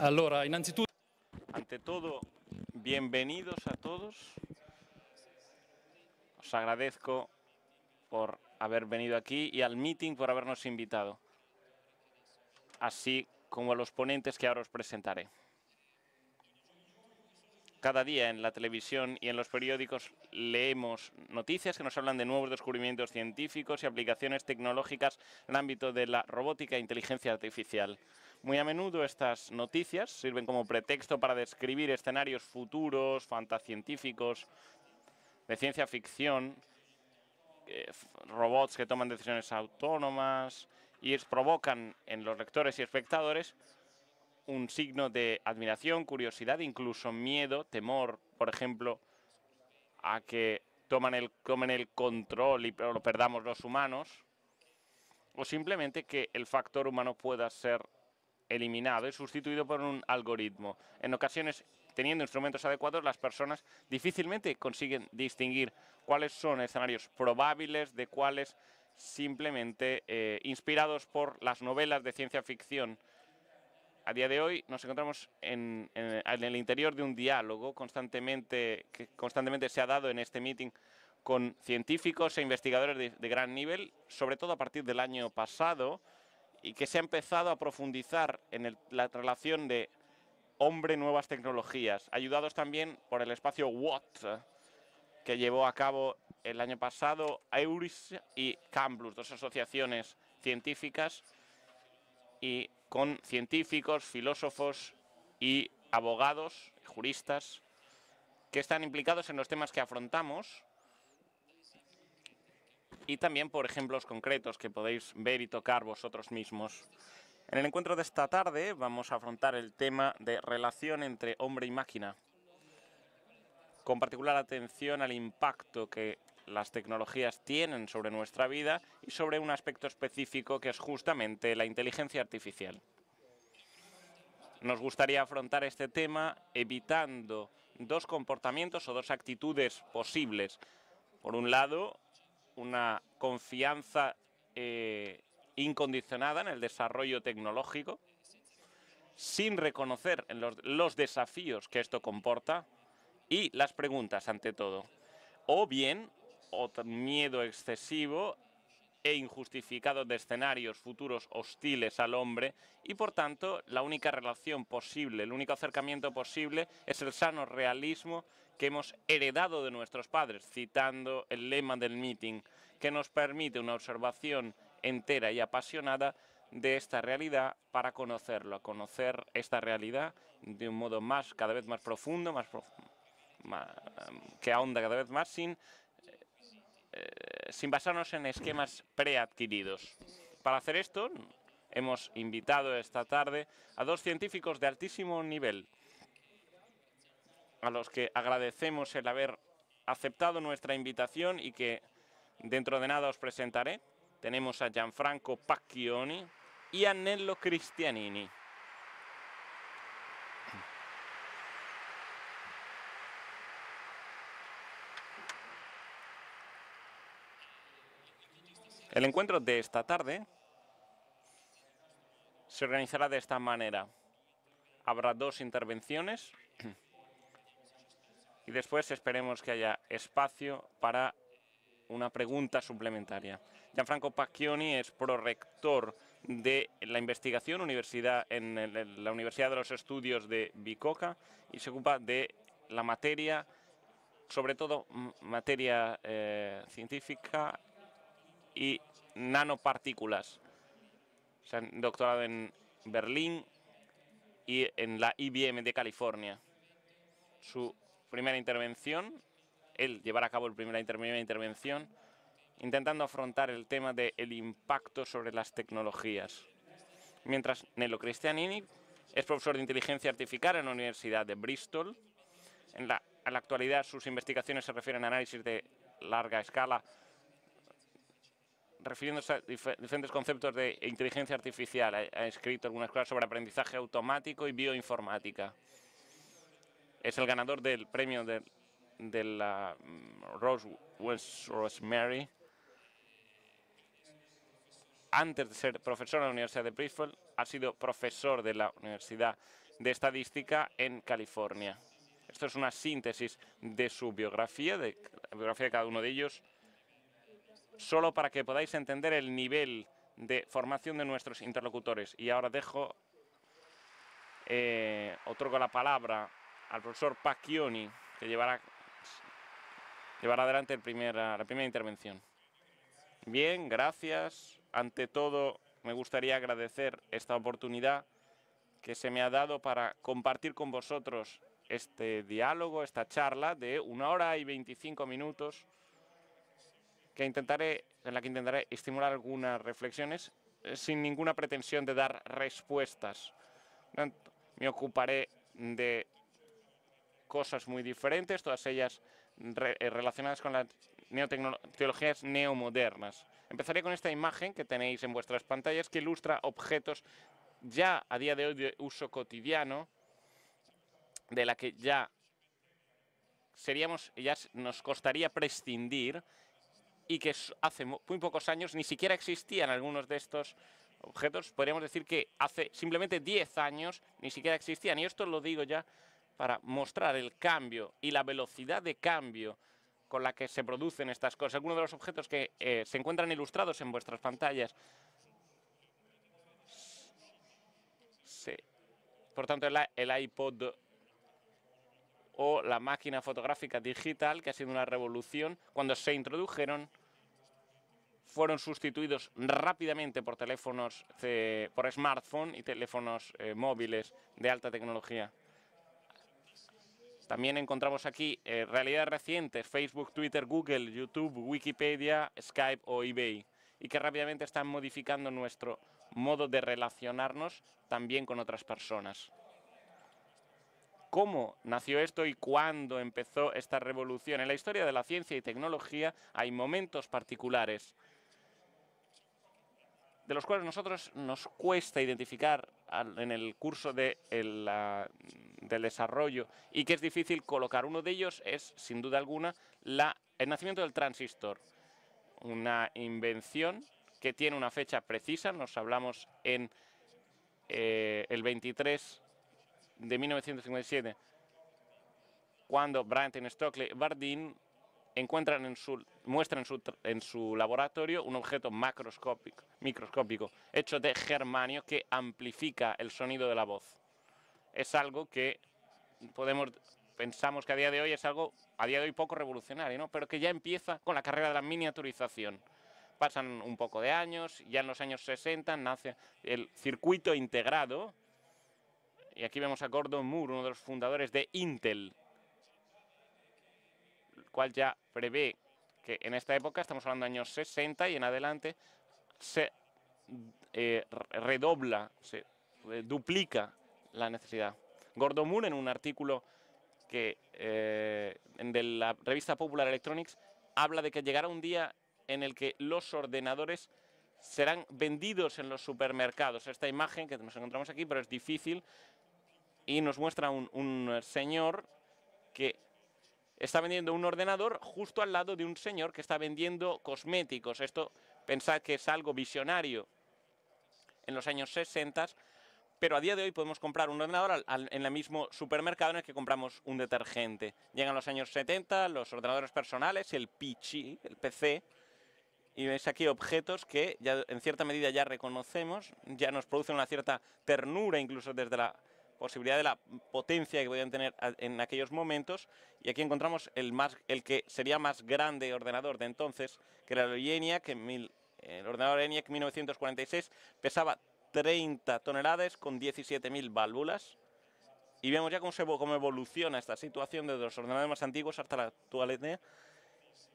Allora, innanzitutto, Ante todo, bienvenidos a todos. Os agradezco por haber venido aquí y al meeting por habernos invitado, así como a los ponentes que ahora os presentaré. Cada día en la televisión y en los periódicos leemos noticias que nos hablan de nuevos descubrimientos científicos y aplicaciones tecnológicas en el ámbito de la robótica e inteligencia artificial. Muy a menudo estas noticias sirven como pretexto para describir escenarios futuros, fantascientíficos, de ciencia ficción, robots que toman decisiones autónomas y provocan en los lectores y espectadores un signo de admiración, curiosidad, incluso miedo, temor, por ejemplo, a que tomen el control y lo perdamos los humanos, o simplemente que el factor humano pueda ser eliminado y sustituido por un algoritmo. En ocasiones, teniendo instrumentos adecuados, las personas difícilmente consiguen distinguir cuáles son escenarios probables de cuáles simplemente inspirados por las novelas de ciencia ficción. A día de hoy nos encontramos en el interior de un diálogo que constantemente se ha dado en este meeting con científicos e investigadores de gran nivel, sobre todo a partir del año pasado, y que se ha empezado a profundizar en la relación de hombre-nuevas tecnologías, ayudados también por el espacio WOT, que llevó a cabo el año pasado EURIS y CAMBLUS, dos asociaciones científicas, y con científicos, filósofos y abogados, juristas, que están implicados en los temas que afrontamos, y también por ejemplos concretos que podéis ver y tocar vosotros mismos. En el encuentro de esta tarde vamos a afrontar el tema de relación entre hombre y máquina, con particular atención al impacto que las tecnologías tienen sobre nuestra vida y sobre un aspecto específico que es justamente la inteligencia artificial. Nos gustaría afrontar este tema evitando dos comportamientos o dos actitudes posibles. Por un lado, una confianza incondicionada en el desarrollo tecnológico, sin reconocer los desafíos que esto comporta y las preguntas ante todo. O bien, otro miedo excesivo e injustificado de escenarios futuros hostiles al hombre y, por tanto, la única relación posible, el único acercamiento posible es el sano realismo que hemos heredado de nuestros padres, citando el lema del meeting, que nos permite una observación entera y apasionada de esta realidad para conocerlo, conocer esta realidad de un modo cada vez más profundo, que ahonda cada vez más sin basarnos en esquemas preadquiridos. Para hacer esto, hemos invitado esta tarde a dos científicos de altísimo nivel, a los que agradecemos el haber aceptado nuestra invitación y que dentro de nada os presentaré. Tenemos a Gianfranco Pacchioni y a Nello Cristianini. El encuentro de esta tarde se organizará de esta manera. Habrá dos intervenciones y después esperemos que haya espacio para una pregunta suplementaria. Gianfranco Pacchioni es prorector de la investigación en la Universidad de los Estudios de Bicocca y se ocupa de la materia, sobre todo materia científica y nanopartículas. Se han doctorado en Berlín y en la IBM de California. Su primera intervención, él llevará a cabo la primera intervención intentando afrontar el tema del impacto sobre las tecnologías. Mientras Nello Cristianini es profesor de inteligencia artificial en la Universidad de Bristol. En la actualidad sus investigaciones se refieren a análisis de larga escala, refiriéndose a diferentes conceptos de inteligencia artificial. Ha escrito algunas cosas sobre aprendizaje automático y bioinformática. Es el ganador del premio de la Rosemary antes de ser profesor en la Universidad de Bristol, ha sido profesor de la Universidad de Estadística en California. Esto es una síntesis de su biografía, de la biografía de cada uno de ellos, solo para que podáis entender el nivel de formación de nuestros interlocutores. Y ahora otorgo la palabra al profesor Pacchioni, que llevará adelante la primera intervención. Bien, gracias. Ante todo, me gustaría agradecer esta oportunidad que se me ha dado para compartir con vosotros este diálogo, esta charla de 1 hora y 25 minutos, en la que intentaré estimular algunas reflexiones sin ninguna pretensión de dar respuestas. Me ocuparé de cosas muy diferentes, todas ellas relacionadas con las teologías neomodernas. Empezaré con esta imagen que tenéis en vuestras pantallas, que ilustra objetos ya a día de hoy de uso cotidiano, de la que ya nos costaría prescindir, y que hace muy pocos años ni siquiera existían algunos de estos objetos. Podríamos decir que hace simplemente 10 años ni siquiera existían. Y esto lo digo ya para mostrar el cambio y la velocidad de cambio con la que se producen estas cosas. Algunos de los objetos que se encuentran ilustrados en vuestras pantallas. Sí. Por tanto, el iPod o la máquina fotográfica digital, que ha sido una revolución, cuando se introdujeron, fueron sustituidos rápidamente por teléfonos, por smartphone y teléfonos móviles de alta tecnología. También encontramos aquí realidades recientes: Facebook, Twitter, Google, YouTube, Wikipedia, Skype o eBay, y que rápidamente están modificando nuestro modo de relacionarnos también con otras personas. ¿Cómo nació esto y cuándo empezó esta revolución? En la historia de la ciencia y tecnología hay momentos particulares de los cuales nosotros nos cuesta identificar en el curso del desarrollo, y que es difícil colocar. Uno de ellos es, sin duda alguna, el nacimiento del transistor, una invención que tiene una fecha precisa. Nos hablamos en el 23 de 1957, cuando Brantain, Stokely y Bardeen muestran en su laboratorio un objeto microscópico hecho de germanio que amplifica el sonido de la voz. Es algo que pensamos que a día de hoy es algo poco revolucionario, ¿no? Pero que ya empieza con la carrera de la miniaturización. Pasan un poco de años, ya en los años 60 nace el circuito integrado, y aquí vemos a Gordon Moore, uno de los fundadores de Intel, el cual ya prevé que en esta época, estamos hablando de años 60 y en adelante, se duplica la necesidad. Gordon Moore, en un artículo de la revista Popular Electronics, habla de que llegará un día en el que los ordenadores serán vendidos en los supermercados. Esta imagen que nos encontramos aquí, pero es difícil, y nos muestra un señor que está vendiendo un ordenador justo al lado de un señor que está vendiendo cosméticos. Esto, pensad que es algo visionario en los años 60, pero a día de hoy podemos comprar un ordenador en el mismo supermercado en el que compramos un detergente. Llegan los años 70, los ordenadores personales, el PC, y veis aquí objetos que ya en cierta medida ya reconocemos, ya nos producen una cierta ternura, incluso desde la posibilidad de la potencia que podían tener en aquellos momentos. Y aquí encontramos el que sería más grande ordenador de entonces, que era el ENIAC. El ordenador ENIAC 1946 pesaba 30 toneladas con 17.000 válvulas. Y vemos ya cómo evoluciona esta situación desde los ordenadores más antiguos hasta la actualidad.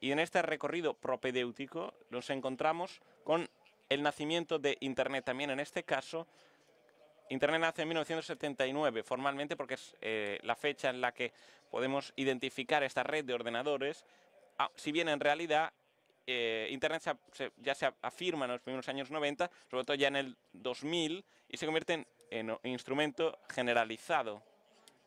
Y en este recorrido propedéutico nos encontramos con el nacimiento de Internet también. En este caso, Internet nace en 1979 formalmente, porque es la fecha en la que podemos identificar esta red de ordenadores, si bien en realidad Internet ya se afirma en los primeros años 90, sobre todo ya en el 2000, y se convierte en un instrumento generalizado.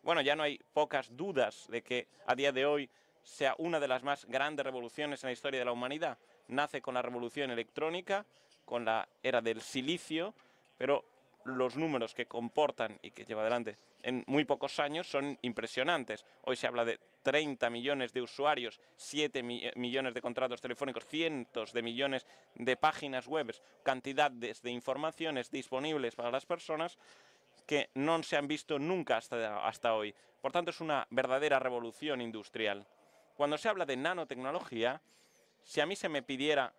Bueno, ya no hay pocas dudas de que a día de hoy sea una de las más grandes revoluciones en la historia de la humanidad. Nace con la revolución electrónica con la era del silicio, pero los números que comportan y que lleva adelante en muy pocos años son impresionantes. Hoy se habla de 30 millones de usuarios, 7 millones de contratos telefónicos, cientos de millones de páginas web, cantidades de informaciones disponibles para las personas que no se han visto nunca hasta hoy. Por tanto, es una verdadera revolución industrial. Cuando se habla de nanotecnología, si a mí se me pidiera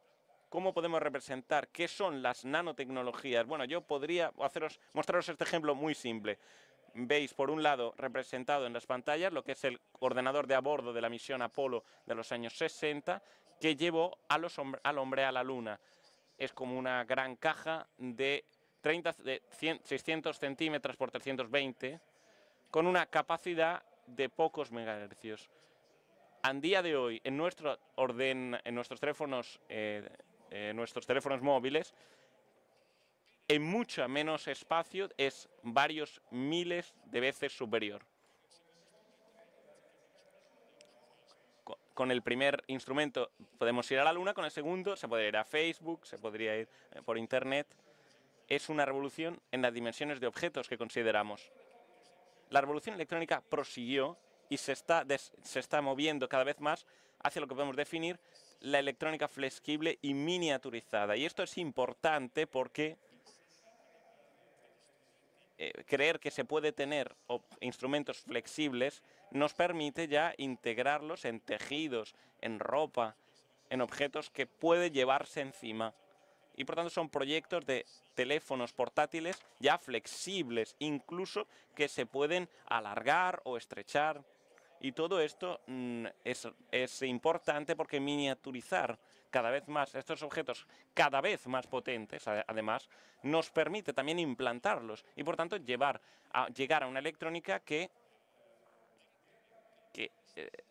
cómo podemos representar qué son las nanotecnologías, bueno, yo podría mostraros este ejemplo muy simple. Veis, por un lado, representado en las pantallas lo que es el ordenador de a bordo de la misión Apolo de los años 60, que llevó al hombre a la Luna. Es como una gran caja de 600 centímetros por 320, con una capacidad de pocos megahercios. A día de hoy, en nuestros teléfonos móviles, en mucho menos espacio es varios miles de veces superior. Con el primer instrumento podemos ir a la Luna, con el segundo se podría ir a Facebook, se podría ir por Internet. Es una revolución en las dimensiones de objetos que consideramos. La revolución electrónica prosiguió y se está moviendo cada vez más hacia lo que podemos definir la electrónica flexible y miniaturizada. Y esto es importante porque creer que se puede tener instrumentos flexibles nos permite ya integrarlos en tejidos, en ropa, en objetos que puede llevarse encima. Y por tanto son proyectos de teléfonos portátiles ya flexibles, incluso que se pueden alargar o estrechar. Y todo esto es importante porque miniaturizar cada vez más estos objetos, cada vez más potentes, además, nos permite también implantarlos y, por tanto, llegar a una electrónica que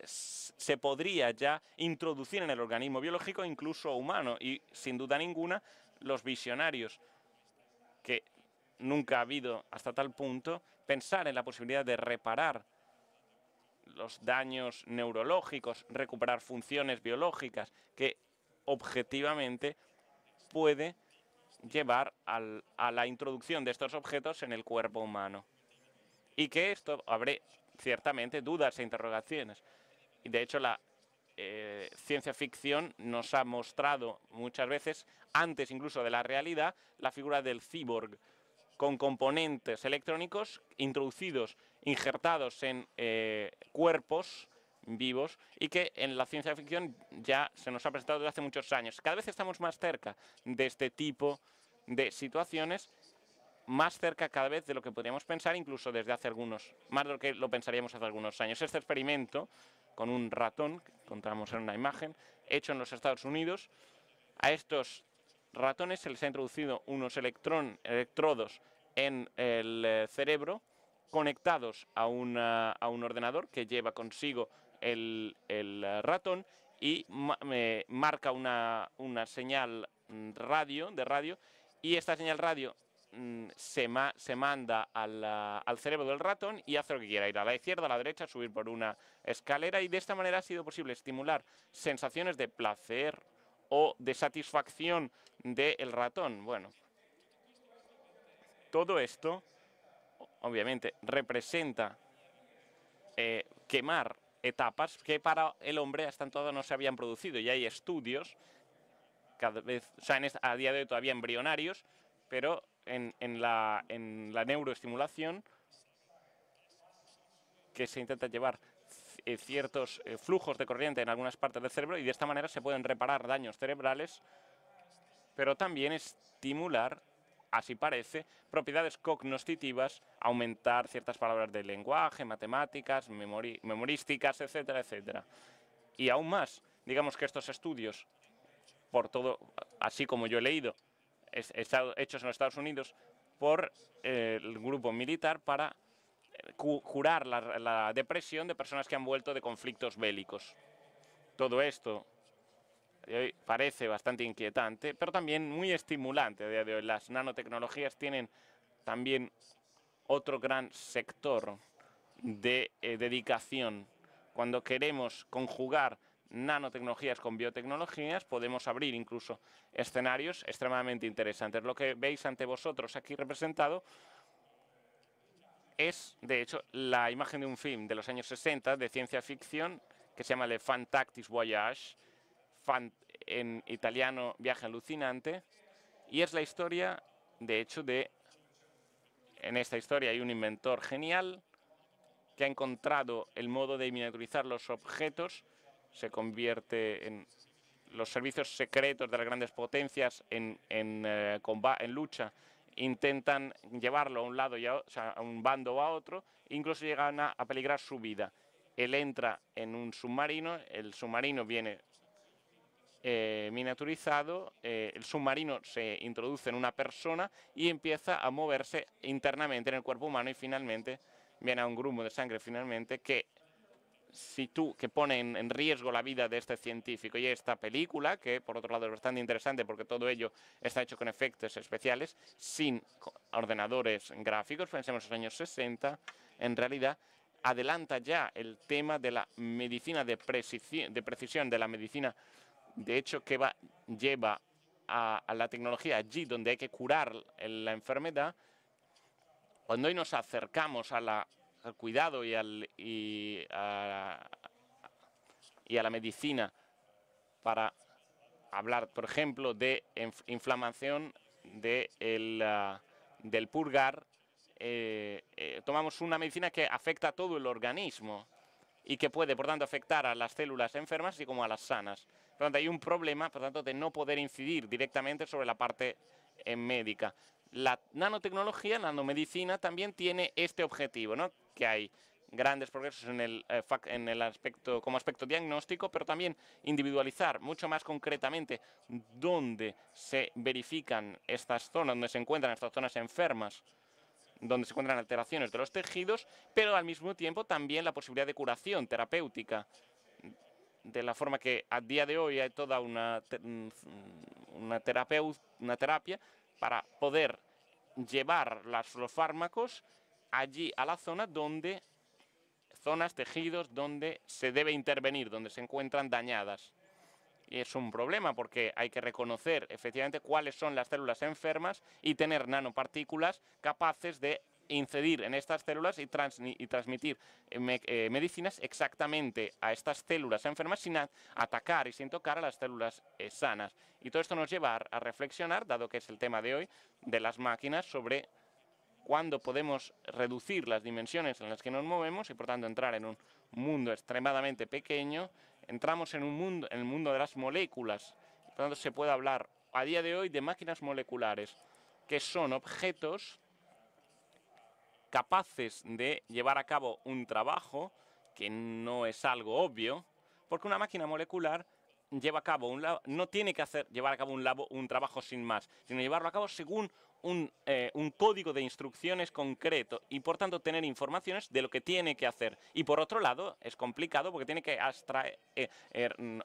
se podría ya introducir en el organismo biológico, incluso humano. Y, sin duda ninguna, los visionarios, que nunca ha habido hasta tal punto, pensar en la posibilidad de reparar los daños neurológicos, recuperar funciones biológicas, que objetivamente puede llevar a la introducción de estos objetos en el cuerpo humano. Y que esto abre ciertamente dudas e interrogaciones. Y de hecho la ciencia ficción nos ha mostrado muchas veces, antes incluso de la realidad, la figura del cyborg, con componentes electrónicos introducidos, injertados en cuerpos vivos, y que en la ciencia ficción ya se nos ha presentado desde hace muchos años. Cada vez estamos más cerca de este tipo de situaciones, más cerca cada vez de lo que podríamos pensar, incluso desde hace más de lo que lo pensaríamos hace algunos años. Este experimento con un ratón, que encontramos en una imagen, hecho en los Estados Unidos, a estos ratones se les ha introducido unos electrodos en el cerebro, conectados a un ordenador que lleva consigo el ratón, y marca una señal de radio, y esta señal radio se manda al cerebro del ratón y hace lo que quiera, ir a la izquierda, a la derecha, subir por una escalera, y de esta manera ha sido posible estimular sensaciones de placer o de satisfacción del ratón. Bueno, todo esto obviamente representa quemar etapas que para el hombre hasta entonces no se habían producido, y hay estudios cada vez, o sea, a día de hoy todavía embrionarios, pero en la neuroestimulación, que se intenta llevar ciertos flujos de corriente en algunas partes del cerebro, y de esta manera se pueden reparar daños cerebrales, pero también estimular, así parece, propiedades cognitivas, aumentar ciertas palabras del lenguaje, matemáticas, memorísticas, etcétera, etcétera. Y aún más, digamos que estos estudios, por todo, así como yo he leído, hechos en los Estados Unidos por el grupo militar para curar la depresión de personas que han vuelto de conflictos bélicos. Todo esto parece bastante inquietante, pero también muy estimulante a día de hoy. Las nanotecnologías tienen también otro gran sector de dedicación. Cuando queremos conjugar nanotecnologías con biotecnologías, podemos abrir incluso escenarios extremadamente interesantes. Lo que veis ante vosotros aquí representado es, de hecho, la imagen de un film de los años 60 de ciencia ficción que se llama Le Fantastic Voyage, en italiano Viaje Alucinante, y es la historia, de hecho, en esta historia hay un inventor genial que ha encontrado el modo de miniaturizar los objetos, se convierte en los servicios secretos de las grandes potencias en lucha, intentan llevarlo a un lado, o sea, a un bando o a otro, incluso llegan a peligrar su vida. Él entra en un submarino, el submarino viene miniaturizado, el submarino se introduce en una persona y empieza a moverse internamente en el cuerpo humano y finalmente viene a un grumo de sangre finalmente que pone en riesgo la vida de este científico. Y esta película, que por otro lado es bastante interesante porque todo ello está hecho con efectos especiales, sin ordenadores gráficos, pensemos en los años 60, en realidad adelanta ya el tema de la medicina de precisión, de la medicina, de hecho, que lleva a la tecnología allí donde hay que curar la enfermedad. Cuando hoy nos acercamos al cuidado y a la medicina para hablar, por ejemplo, de inflamación del pulgar, tomamos una medicina que afecta a todo el organismo y que puede, por tanto, afectar a las células enfermas así como a las sanas. Por tanto, hay un problema, por tanto, de no poder incidir directamente sobre la parte médica. La nanotecnología, la nanomedicina, también tiene este objetivo, ¿no? Que hay grandes progresos en el aspecto, como aspecto diagnóstico, pero también individualizar mucho más concretamente dónde se verifican estas zonas, donde se encuentran estas zonas enfermas, donde se encuentran alteraciones de los tejidos, pero al mismo tiempo también la posibilidad de curación terapéutica, de la forma que a día de hoy hay toda una terapia para poder llevar los fármacos allí a la zona tejidos donde se debe intervenir, donde se encuentran dañadas. Y es un problema porque hay que reconocer efectivamente cuáles son las células enfermas y tener nanopartículas capaces de incidir en estas células y transmitir medicinas exactamente a estas células enfermas sin atacar y sin tocar a las células sanas. Y todo esto nos lleva a reflexionar, dado que es el tema de hoy, de las máquinas, sobre cuándo podemos reducir las dimensiones en las que nos movemos y por tanto entrar en un mundo extremadamente pequeño. Entramos en el mundo de las moléculas. Por tanto, se puede hablar a día de hoy de máquinas moleculares, que son objetos capaces de llevar a cabo un trabajo que no es algo obvio, porque una máquina molecular no tiene que llevar a cabo un trabajo sin más, sino llevarlo a cabo según un código de instrucciones concreto y por tanto tener informaciones de lo que tiene que hacer. Y por otro lado es complicado porque tiene que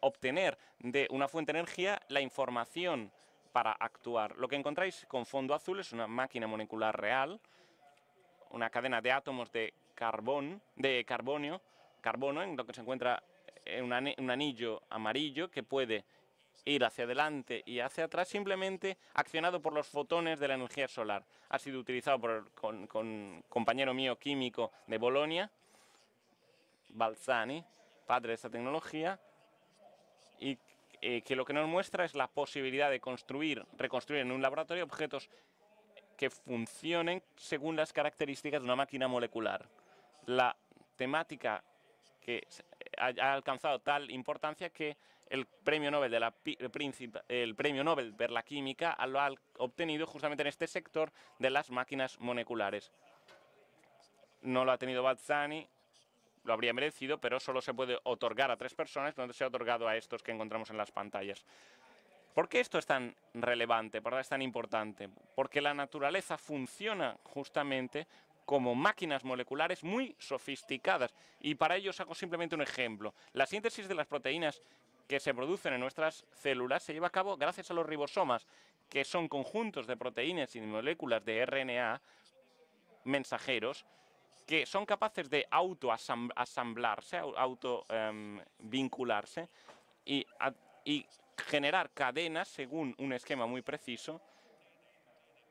obtener de una fuente de energía la información para actuar. Lo que encontráis con fondo azul es una máquina molecular real, una cadena de átomos de carbono, en lo que se encuentra un anillo amarillo que puede ir hacia adelante y hacia atrás simplemente accionado por los fotones de la energía solar. Ha sido utilizado por con compañero mío químico de Bolonia, Balzani, padre de esta tecnología, y que lo que nos muestra es la posibilidad de reconstruir en un laboratorio objetos que funcionen según las características de una máquina molecular. La temática que ha alcanzado tal importancia que el premio Nobel per la química lo ha obtenido justamente en este sector de las máquinas moleculares. No lo ha tenido Balzani, lo habría merecido, pero solo se puede otorgar a 3 personas, donde se ha otorgado a estos que encontramos en las pantallas. ¿Por qué esto es tan relevante? ¿Por qué es tan importante? Porque la naturaleza funciona justamente como máquinas moleculares muy sofisticadas. Y para ello os hago simplemente un ejemplo. La síntesis de las proteínas que se producen en nuestras células se lleva a cabo gracias a los ribosomas, que son conjuntos de proteínas y moléculas de RNA mensajeros que son capaces de auto-asamblarse, auto-vincularse y generar cadenas según un esquema muy preciso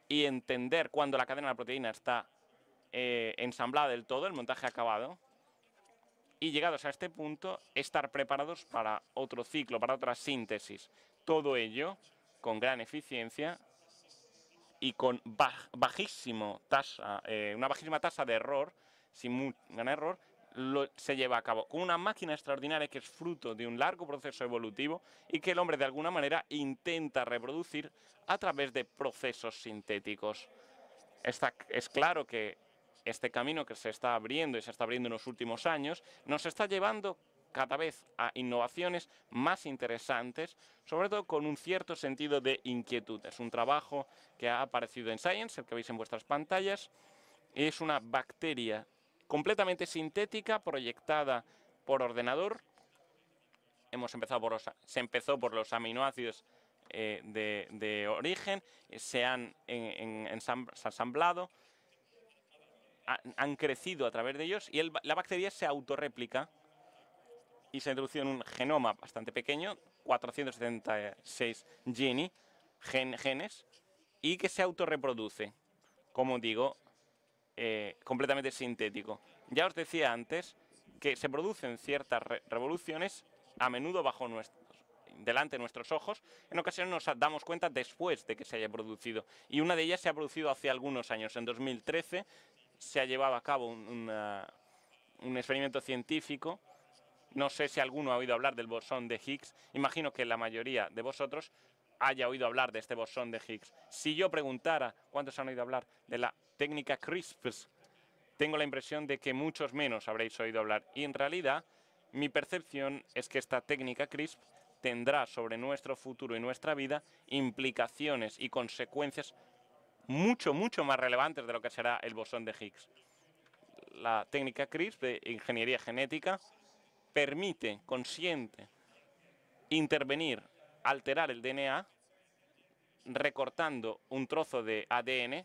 y entender cuando la cadena de la proteína está ensamblada del todo, el montaje acabado, y llegados a este punto, estar preparados para otro ciclo, para otra síntesis. Todo ello con gran eficiencia y con una bajísima tasa de error, sin gran error, se lleva a cabo con una máquina extraordinaria que es fruto de un largo proceso evolutivo y que el hombre de alguna manera intenta reproducir a través de procesos sintéticos. Es claro que este camino que se está abriendo y se está abriendo en los últimos años nos está llevando cada vez a innovaciones más interesantes, sobre todo con un cierto sentido de inquietud. Es un trabajo que ha aparecido en Science, el que veis en vuestras pantallas. Es una bacteria completamente sintética, proyectada por ordenador. Se empezó por los aminoácidos de origen, se han ensamblado, han crecido a través de ellos y la bacteria se autorreplica y se ha introducido en un genoma bastante pequeño, 476 genes, y que se autorreproduce, como digo, completamente sintético. Ya os decía antes que se producen ciertas revoluciones, a menudo delante de nuestros ojos. En ocasiones nos damos cuenta después de que se haya producido. Y una de ellas se ha producido hace algunos años. En 2013 se ha llevado a cabo un experimento científico. No sé si alguno ha oído hablar del bosón de Higgs. Imagino que la mayoría de vosotros haya oído hablar de este bosón de Higgs. Si yo preguntara cuántos han oído hablar de la técnica CRISPR, tengo la impresión de que muchos menos habréis oído hablar. Y en realidad, mi percepción es que esta técnica CRISPR tendrá sobre nuestro futuro y nuestra vida implicaciones y consecuencias mucho más relevantes de lo que será el bosón de Higgs. La técnica CRISPR de ingeniería genética consiente intervenir, alterar el DNA, recortando un trozo de ADN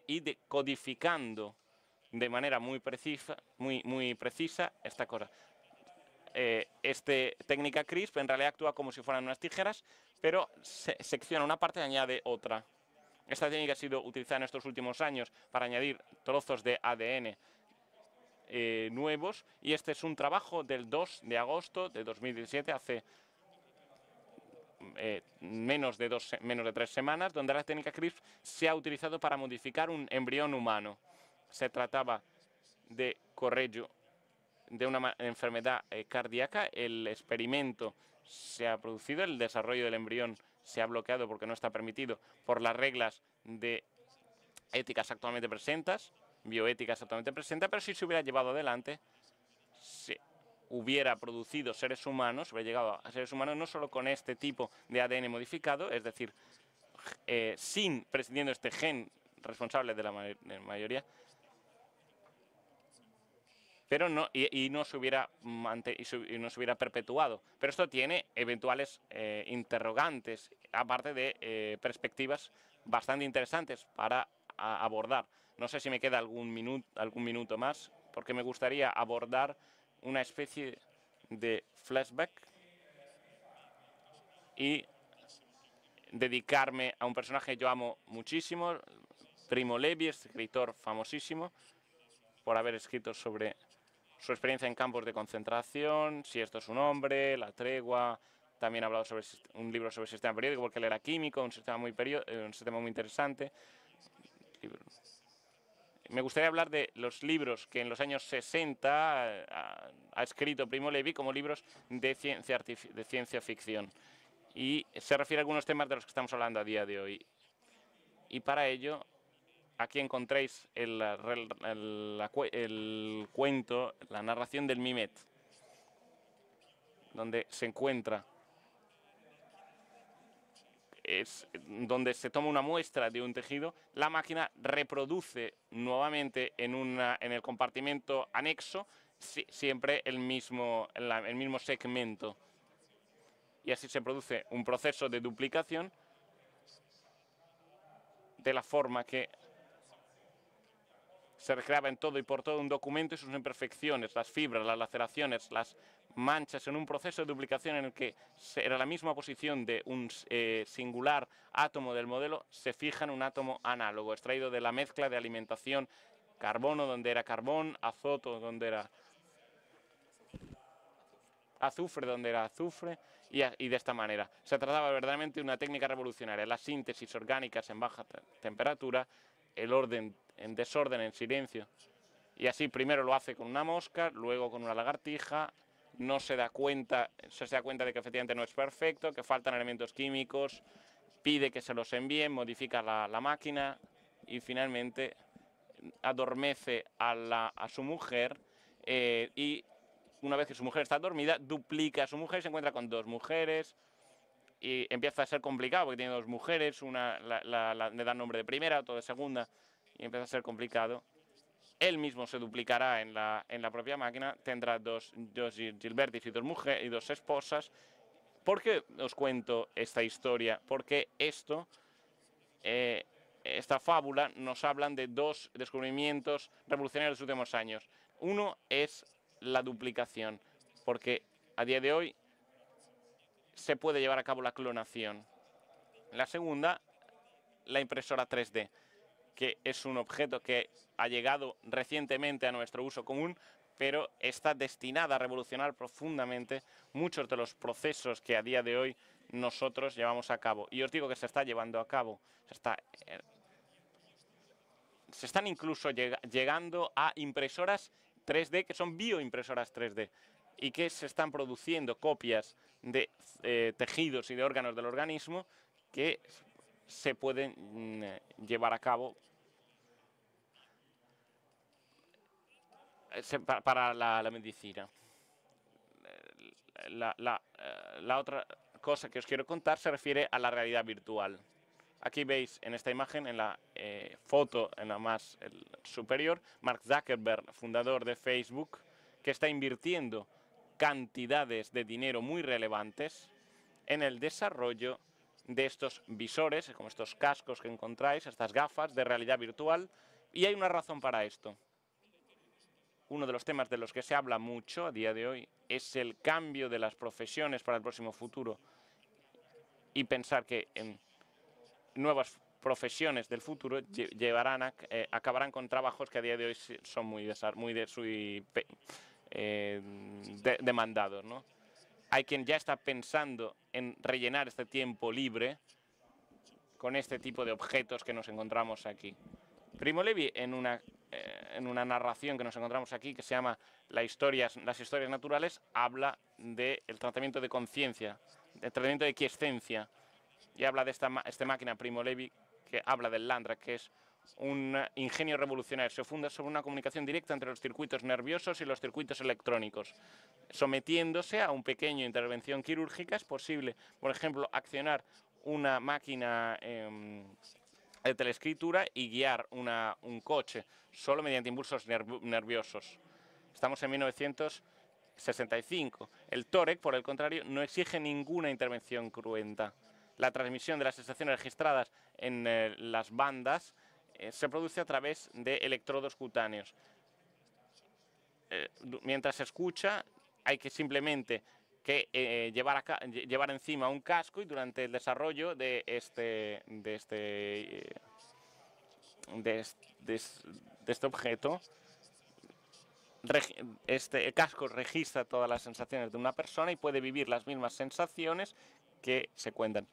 y codificando de manera muy precisa esta cosa. Esta técnica CRISPR en realidad actúa como si fueran unas tijeras, pero secciona una parte y añade otra. Esta técnica ha sido utilizada en estos últimos años para añadir trozos de ADN nuevos, y este es un trabajo del 2 de agosto de 2017, hace menos de 3 semanas, donde la técnica CRISPR se ha utilizado para modificar un embrión humano. Se trataba de corregio de una enfermedad cardíaca. El experimento se ha producido, el desarrollo del embrión se ha bloqueado porque no está permitido por las reglas de éticas actualmente presentes, bioéticas actualmente presentes, pero si se hubiera llevado adelante, se hubiera producido seres humanos, hubiera llegado a seres humanos no solo con este tipo de ADN modificado, es decir, sin prescindiendo este gen responsable de la mayoría, pero no se hubiera perpetuado. Pero esto tiene eventuales interrogantes, aparte de perspectivas bastante interesantes para abordar. No sé si me queda algún minuto más, porque me gustaría abordar una especie de flashback y dedicarme a un personaje que yo amo muchísimo, Primo Levi, escritor famosísimo, por haber escrito sobre su experiencia en campos de concentración, Si esto es un hombre, La tregua. También ha hablado sobre un libro sobre el sistema periódico, porque él era químico, un sistema muy interesante. Me gustaría hablar de los libros que en los años 60 ha escrito Primo Levi como libros de ciencia ficción. Y se refiere a algunos temas de los que estamos hablando a día de hoy. Y para ello, aquí encontréis el cuento, la narración del Mimet, donde se encuentra, donde se toma una muestra de un tejido, la máquina reproduce nuevamente en el compartimento anexo siempre el mismo segmento. Y así se produce un proceso de duplicación de la forma que se recreaba en todo y por todo un documento y sus imperfecciones, las fibras, las laceraciones, las manchas, en un proceso de duplicación en el que era la misma posición de un singular átomo del modelo, se fija en un átomo análogo, extraído de la mezcla de alimentación, carbono donde era carbón, azoto donde era azufre donde era azufre, y de esta manera. Se trataba verdaderamente de una técnica revolucionaria, la síntesis orgánicas en baja temperatura, el orden en desorden, en silencio. Y así primero lo hace con una mosca, luego con una lagartija, no se da cuenta, se da cuenta de que efectivamente no es perfecto, que faltan elementos químicos, pide que se los envíen, modifica la máquina y finalmente adormece a su mujer y una vez que su mujer está dormida, duplica a su mujer y se encuentra con dos mujeres y empieza a ser complicado porque tiene dos mujeres, una le da nombre de primera, otra de segunda y empieza a ser complicado. Él mismo se duplicará en la propia máquina, tendrá dos Gilbertis y dos esposas. ¿Por qué os cuento esta historia? Porque esta fábula nos hablan de dos descubrimientos revolucionarios de los últimos años. Uno es la duplicación, porque a día de hoy se puede llevar a cabo la clonación. La segunda, la impresora 3D, que es un objeto que ha llegado recientemente a nuestro uso común, pero está destinada a revolucionar profundamente muchos de los procesos que a día de hoy nosotros llevamos a cabo. Y os digo que se está llevando a cabo, se están incluso llegando a impresoras 3D que son bioimpresoras 3D y que se están produciendo copias de tejidos y de órganos del organismo que se pueden llevar a cabo para la medicina. La otra cosa que os quiero contar se refiere a la realidad virtual. Aquí veis en esta imagen, en la foto en la más superior, Mark Zuckerberg, fundador de Facebook, que está invirtiendo cantidades de dinero muy relevantes en el desarrollo de estos visores, como estos cascos que encontráis, estas gafas de realidad virtual, y hay una razón para esto. Uno de los temas de los que se habla mucho a día de hoy es el cambio de las profesiones para el próximo futuro y pensar que en nuevas profesiones del futuro acabarán con trabajos que a día de hoy son muy demandados, ¿no? Hay quien ya está pensando en rellenar este tiempo libre con este tipo de objetos que nos encontramos aquí. Primo Levi, en una narración que nos encontramos aquí, que se llama Las historias naturales, habla del tratamiento de conciencia, del tratamiento de quiescencia, y habla de esta máquina Primo Levi, que habla del Landra, que es un ingenio revolucionario. Se funda sobre una comunicación directa entre los circuitos nerviosos y los circuitos electrónicos. Sometiéndose a una pequeña intervención quirúrgica es posible, por ejemplo, accionar una máquina de teleescritura y guiar un coche solo mediante impulsos nerviosos. Estamos en 1965. El TOREC, por el contrario, no exige ninguna intervención cruenta. La transmisión de las sensaciones registradas en las bandas se produce a través de electrodos cutáneos. Mientras se escucha, hay que simplemente llevar encima un casco y durante el desarrollo de este objeto, este casco registra todas las sensaciones de una persona y puede vivir las mismas sensaciones que se cuentan.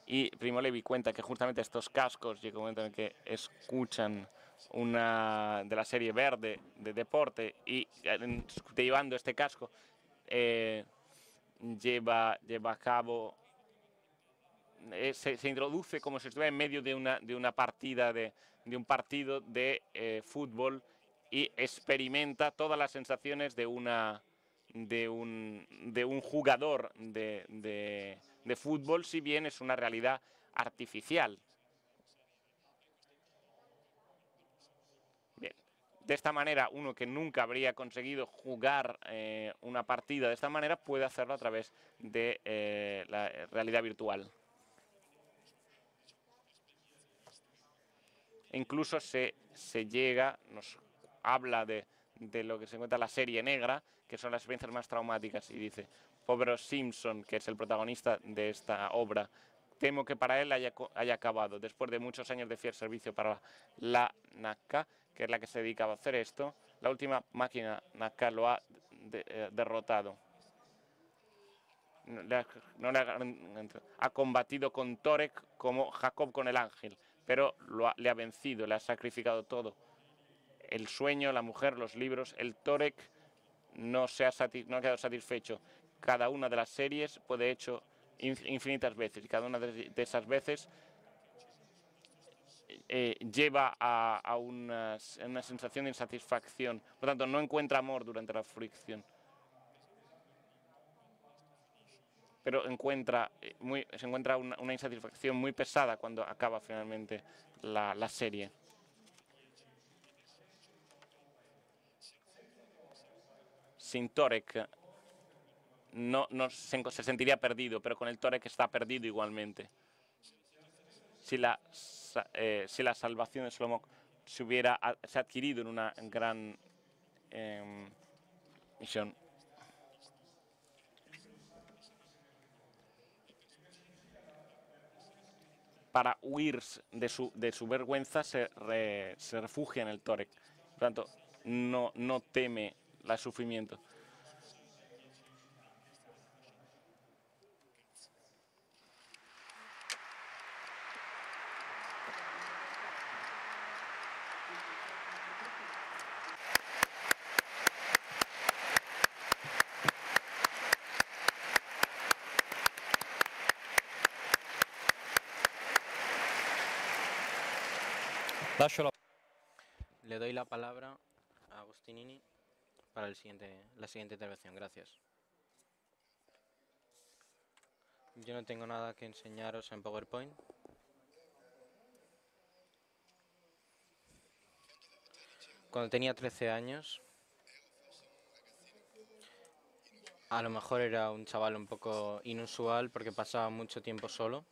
Y Primo Levi cuenta que justamente estos cascos llega un momento en el que escuchan una de la serie verde de deporte y llevando este casco lleva a cabo, se introduce como si estuviera en medio de una partida de un partido de fútbol y experimenta todas las sensaciones de un jugador de fútbol, si bien es una realidad artificial. Bien. De esta manera, uno que nunca habría conseguido jugar una partida de esta manera puede hacerlo a través de la realidad virtual. Incluso se llega, nos habla de lo que se encuentra en la serie negra, que son las experiencias más traumáticas, y dice: pobre Simpson, que es el protagonista de esta obra, temo que para él haya acabado, después de muchos años de fiel servicio para la NACA, que es la que se dedicaba a hacer esto. La última máquina NACA lo ha derrotado. Ha combatido con Torek como Jacob con el ángel, pero le ha vencido, le ha sacrificado todo. El sueño, la mujer, los libros. El Torek no ha quedado satisfecho. Cada una de las series puede hecho infinitas veces, y cada una de esas veces lleva a una sensación de insatisfacción. Por lo tanto, no encuentra amor durante la fricción, pero se encuentra una insatisfacción muy pesada cuando acaba finalmente la serie. Sin Torek se sentiría perdido, pero con el Torek está perdido igualmente. Si la salvación de Slomok se ha adquirido en una gran misión. Para huir de su vergüenza se refugia en el Torek. Por tanto, no teme el sufrimiento. Le doy la palabra a Agustinini para la siguiente intervención. Gracias. Yo no tengo nada que enseñaros en PowerPoint. Cuando tenía 13 años, a lo mejor era un chaval un poco inusual porque pasaba mucho tiempo solo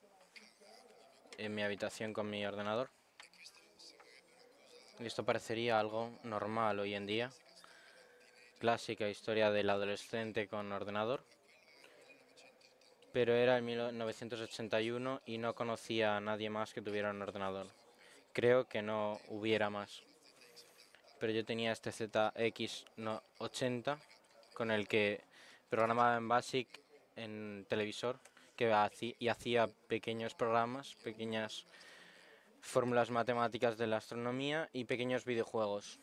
en mi habitación con mi ordenador. Y esto parecería algo normal hoy en día. Clásica historia del adolescente con ordenador. Pero era en 1981 y no conocía a nadie más que tuviera un ordenador. Creo que no hubiera más. Pero yo tenía este ZX80 con el que programaba en BASIC en televisor y hacía pequeños programas, pequeñas fórmulas matemáticas de la astronomía y pequeños videojuegos.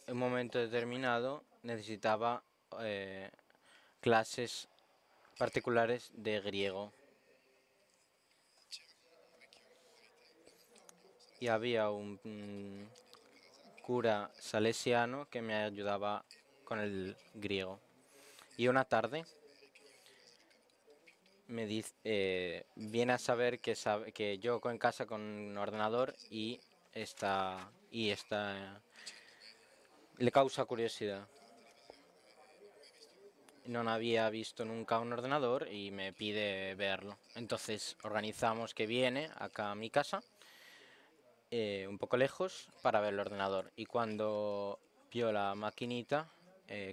En un momento determinado necesitaba clases particulares de griego. Y había un cura salesiano que me ayudaba con el griego. Y una tarde me dice, viene a saber que yo en casa con un ordenador y le causa curiosidad. No había visto nunca un ordenador y me pide verlo. Entonces organizamos que viene acá a mi casa, un poco lejos, para ver el ordenador. Y cuando vio la maquinita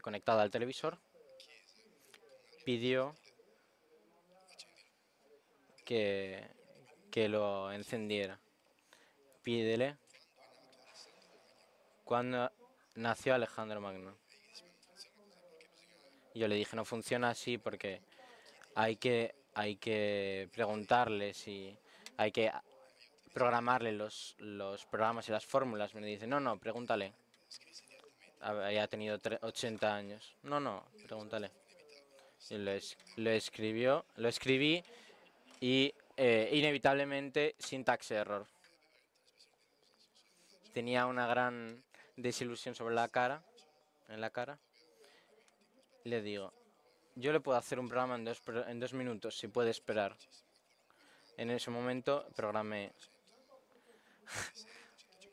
conectada al televisor, pidió que lo encendiera. Pídele cuando nació Alejandro Magno. Yo le dije, no funciona así porque hay que preguntarle si hay que programarle los programas y las fórmulas. Me dice, no, pregúntale. Había tenido 80 años. No, pregúntale. Y lo escribí y inevitablemente syntax error. Tenía una gran desilusión en la cara. Le digo, yo le puedo hacer un programa en 2 minutos, si puede esperar. En ese momento programé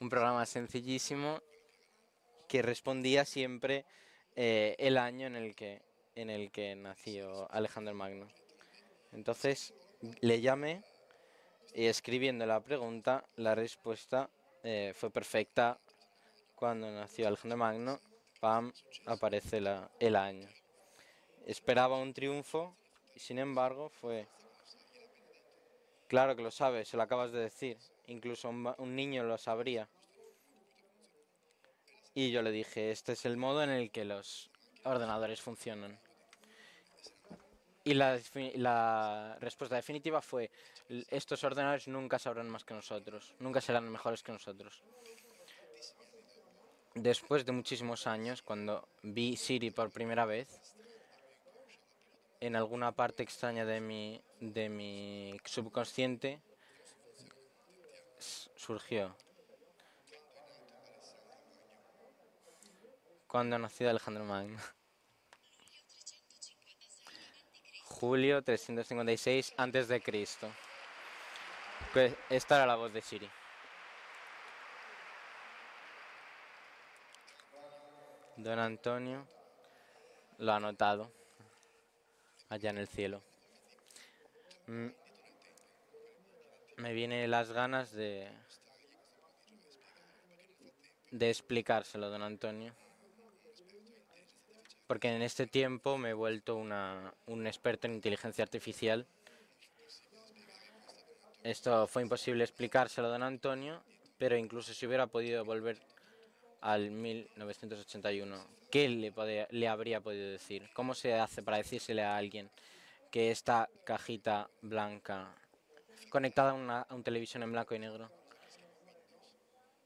un programa sencillísimo que respondía siempre el año en el que nació Alejandro Magno. Entonces le llamé Y escribiendo la pregunta, la respuesta fue perfecta. Cuando nació Alejandro Magno, pam, aparece el año. Esperaba un triunfo y sin embargo fue... Claro que lo sabes, se lo acabas de decir. Incluso un niño lo sabría. Y yo le dije, este es el modo en el que los ordenadores funcionan. Y la respuesta definitiva fue, estos ordenadores nunca sabrán más que nosotros, nunca serán mejores que nosotros. Después de muchísimos años, cuando vi Siri por primera vez, en alguna parte extraña de mi subconsciente, surgió. Cuando nació Alejandro Magno. Julio 356 antes de Cristo. Pues esta era la voz de Siri. Don Antonio lo ha notado allá en el cielo. Me vienen las ganas de explicárselo, don Antonio. Porque en este tiempo me he vuelto un experto en inteligencia artificial. Esto fue imposible explicárselo a don Antonio, pero incluso si hubiera podido volver al 1981, ¿qué le habría podido decir? ¿Cómo se hace para decírsele a alguien que esta cajita blanca conectada a un televisión en blanco y negro,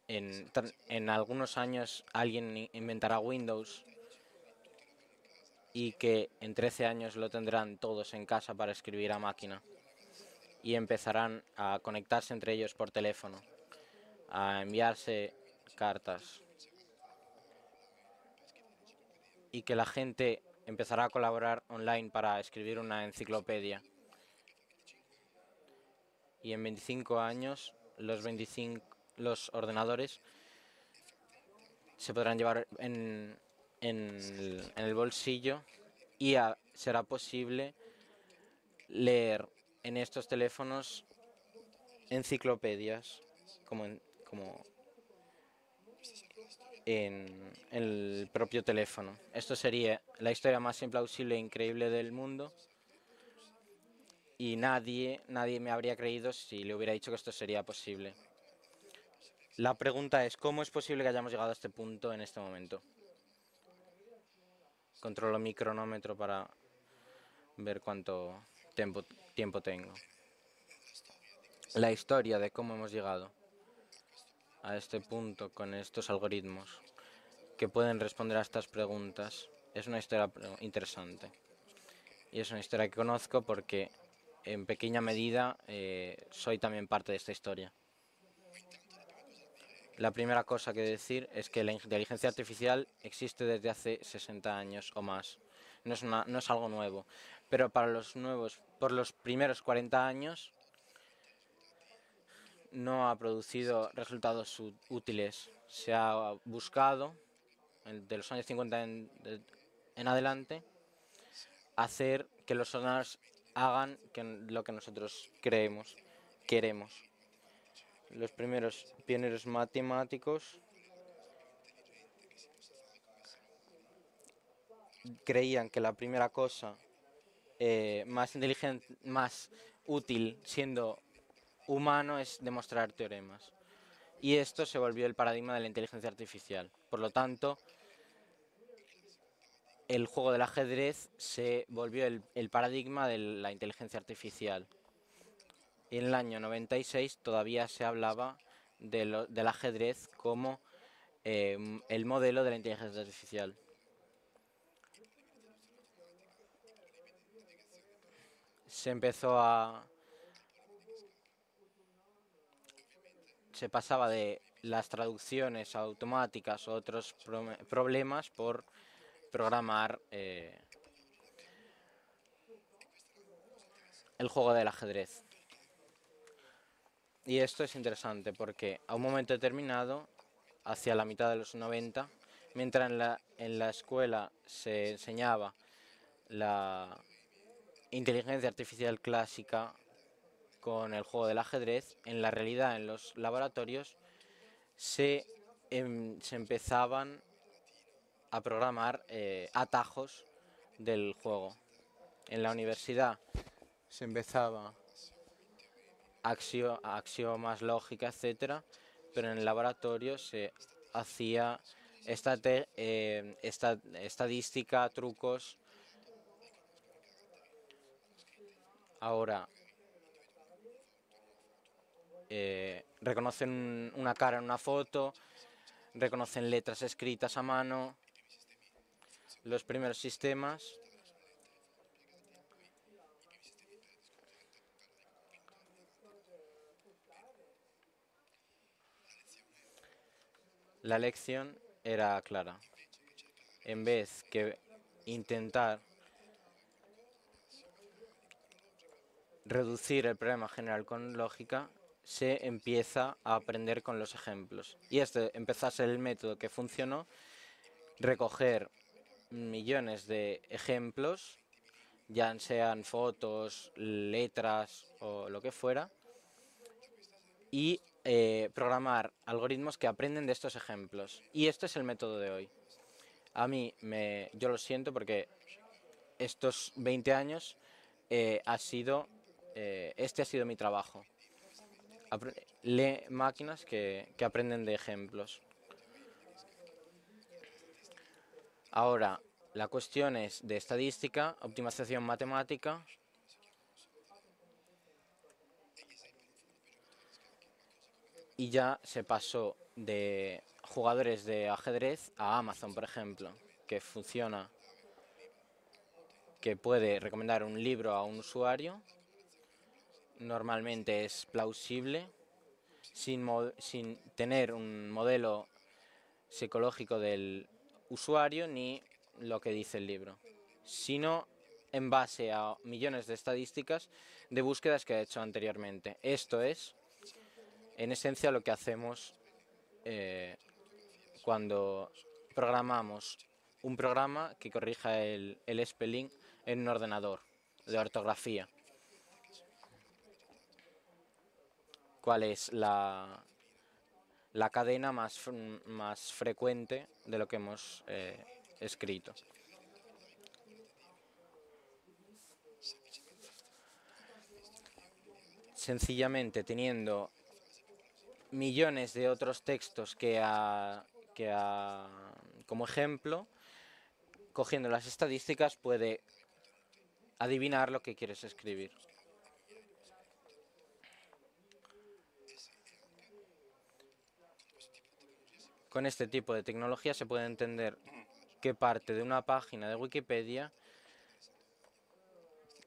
en algunos años alguien inventará Windows y que en 13 años lo tendrán todos en casa para escribir a máquina y empezarán a conectarse entre ellos por teléfono, a enviarse cartas y que la gente empezará a colaborar online para escribir una enciclopedia? Y en 25 años los ordenadores se podrán llevar en el bolsillo y será posible leer en estos teléfonos enciclopedias como en el propio teléfono. Esto sería la historia más implausible e increíble del mundo y nadie me habría creído si le hubiera dicho que esto sería posible. La pregunta es, ¿cómo es posible que hayamos llegado a este punto en este momento? Controlo mi cronómetro para ver cuánto tiempo tengo. La historia de cómo hemos llegado a este punto con estos algoritmos que pueden responder a estas preguntas es una historia interesante. Y es una historia que conozco porque en pequeña medida soy también parte de esta historia. La primera cosa que decir es que la inteligencia artificial existe desde hace 60 años o más. No es algo nuevo. Pero para por los primeros 40 años, no ha producido resultados útiles. Se ha buscado, de los años 50 en adelante, hacer que los ordenadores hagan lo que nosotros queremos. Los primeros pioneros matemáticos creían que la primera cosa más inteligente, más útil siendo humano es demostrar teoremas. Y esto se volvió el paradigma de la inteligencia artificial. Por lo tanto, el juego del ajedrez se volvió el paradigma de la inteligencia artificial. Y en el año 96 todavía se hablaba del ajedrez como el modelo de la inteligencia artificial. Se pasaba de las traducciones automáticas o otros problemas por programar el juego del ajedrez. Y esto es interesante porque a un momento determinado, hacia la mitad de los 90, mientras en la escuela se enseñaba la inteligencia artificial clásica con el juego del ajedrez, en la realidad, en los laboratorios, se empezaban a programar atajos del juego. En la universidad se empezaba axiomas, lógica, etcétera, pero en el laboratorio se hacía estadística, trucos. Ahora reconocen una cara en una foto, reconocen letras escritas a mano. Los primeros sistemas la lección era clara. En vez que intentar reducir el problema general con lógica, se empieza a aprender con los ejemplos. Y este empezó a ser el método que funcionó: recoger millones de ejemplos, ya sean fotos, letras o lo que fuera, y programar algoritmos que aprenden de estos ejemplos. Y este es el método de hoy. Yo lo siento porque estos 20 años este ha sido mi trabajo. Lee máquinas que aprenden de ejemplos. Ahora, la cuestión es de estadística, optimización matemática. Y ya se pasó de jugadores de ajedrez a Amazon, por ejemplo, que funciona, que puede recomendar un libro a un usuario. Normalmente es plausible, sin tener un modelo psicológico del usuario ni lo que dice el libro, sino en base a millones de estadísticas de búsquedas que ha hecho anteriormente. Esto es, en esencia, lo que hacemos cuando programamos un programa que corrija el spelling en un ordenador de ortografía. ¿Cuál es la cadena más frecuente de lo que hemos escrito? Sencillamente teniendo millones de otros textos como ejemplo, cogiendo las estadísticas puede adivinar lo que quieres escribir. Con este tipo de tecnología se puede entender qué parte de una página de Wikipedia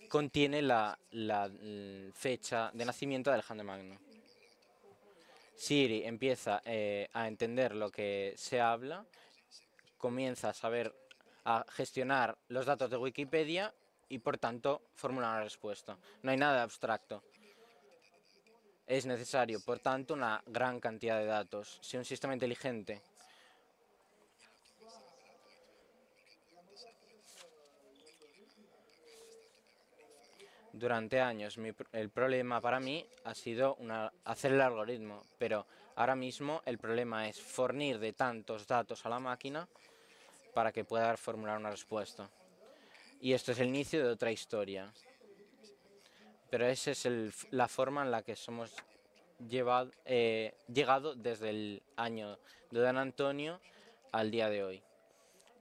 contiene la fecha de nacimiento de Alejandro Magno. Siri empieza a entender lo que se habla, comienza a gestionar los datos de Wikipedia y, por tanto, formula una respuesta. No hay nada abstracto. Es necesario, por tanto, una gran cantidad de datos. Si un sistema inteligente durante años, el problema para mí ha sido hacer el algoritmo, pero ahora mismo el problema es fornir de tantos datos a la máquina para que pueda formular una respuesta. Y esto es el inicio de otra historia. Pero esa es la forma en la que somos llegado desde el año de Don Antonio al día de hoy,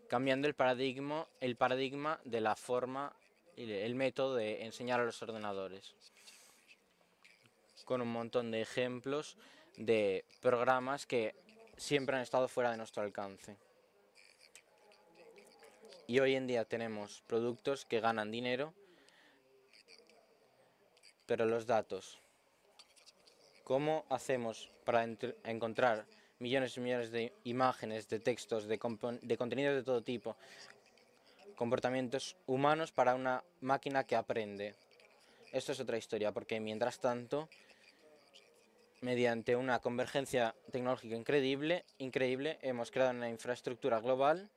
cambiando el paradigma de la forma y el método de enseñar a los ordenadores, con un montón de ejemplos de programas que siempre han estado fuera de nuestro alcance. Y hoy en día tenemos productos que ganan dinero, pero los datos, ¿cómo hacemos para encontrar millones y millones de imágenes, de textos, de contenidos de todo tipo, comportamientos humanos para una máquina que aprende? Esto es otra historia, porque mientras tanto, mediante una convergencia tecnológica increíble, hemos creado una infraestructura global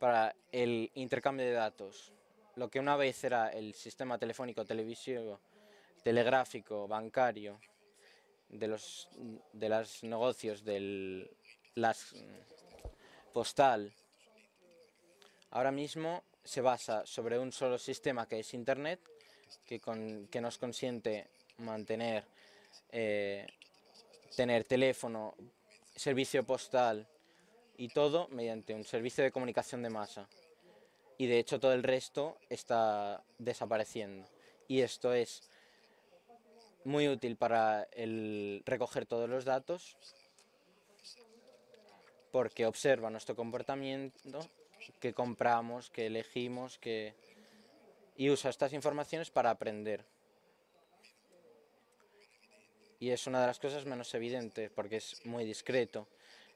para el intercambio de datos. Lo que una vez era el sistema telefónico televisivo telegráfico, bancario, de los negocios, las postal, ahora mismo se basa sobre un solo sistema que es Internet, que nos consiente mantener, tener teléfono, servicio postal y todo mediante un servicio de comunicación de masa. Y de hecho todo el resto está desapareciendo. Y esto es muy útil para recoger todos los datos, porque observa nuestro comportamiento, que compramos, que elegimos, y usa estas informaciones para aprender. Y es una de las cosas menos evidentes porque es muy discreto.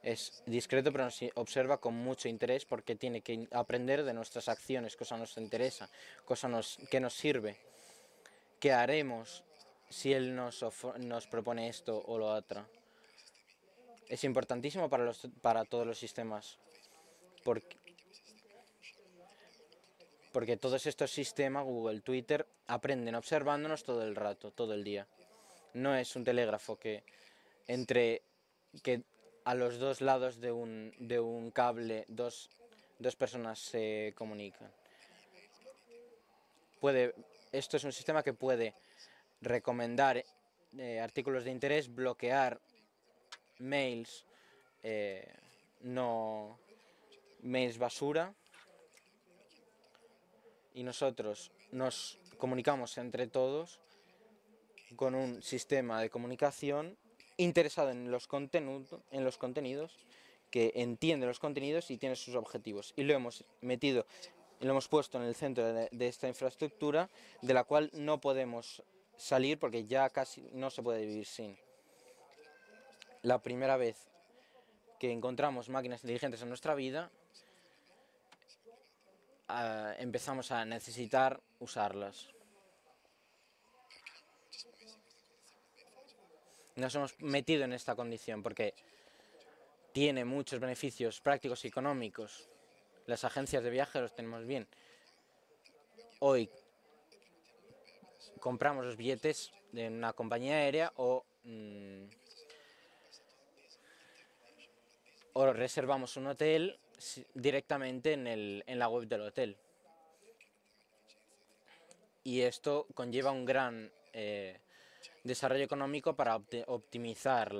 Es discreto, pero nos observa con mucho interés porque tiene que aprender de nuestras acciones, cosa nos interesa, cosa que nos sirve, qué haremos si él nos propone esto o lo otro. Es importantísimo para todos los sistemas, porque todos estos sistemas, Google, Twitter, aprenden observándonos todo el rato, todo el día. No es un telégrafo que a los dos lados de un cable dos personas se comunican. Esto es un sistema que puede recomendar artículos de interés, bloquear mails, mails basura, y nosotros nos comunicamos entre todos con un sistema de comunicación interesado en los contenidos, que entiende los contenidos y tiene sus objetivos. Y lo hemos puesto en el centro de esta infraestructura, de la cual no podemos salir porque ya casi no se puede vivir sin. La primera vez que encontramos máquinas inteligentes en nuestra vida, empezamos a necesitar usarlas. Nos hemos metido en esta condición porque tiene muchos beneficios prácticos y económicos. Las agencias de viaje los tenemos bien. Hoy compramos los billetes de una compañía aérea o reservamos un hotel directamente en la web del hotel. Y esto conlleva un gran desarrollo económico para optimizar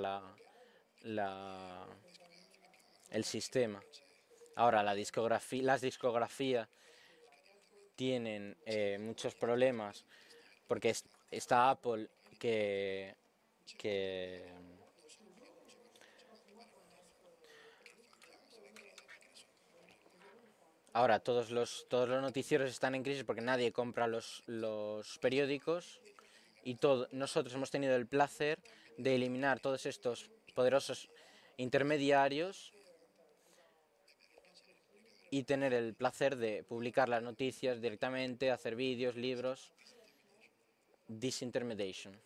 el sistema. Ahora, las discografías tienen muchos problemas porque está Apple que ahora todos los noticieros están en crisis porque nadie compra los periódicos, y nosotros hemos tenido el placer de eliminar todos estos poderosos intermediarios y tener el placer de publicar las noticias directamente, hacer vídeos, libros. Disintermediation.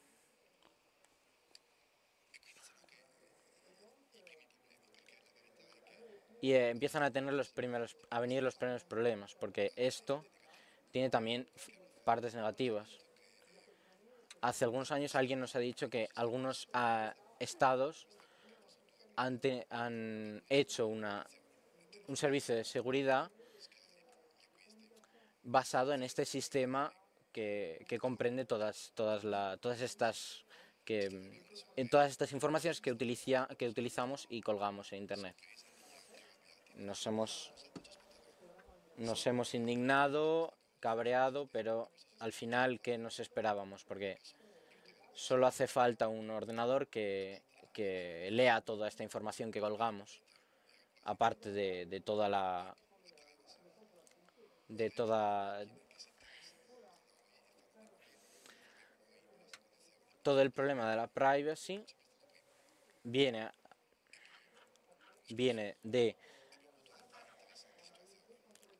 Y empiezan a venir los primeros problemas, porque esto tiene también partes negativas. Hace algunos años alguien nos ha dicho que algunos estados han hecho un servicio de seguridad basado en este sistema que comprende todas estas informaciones que utilizamos y colgamos en Internet. Nos hemos indignado, cabreado, pero al final, ¿qué nos esperábamos? Porque solo hace falta un ordenador que lea toda esta información que colgamos, aparte de todo el problema de la privacy viene de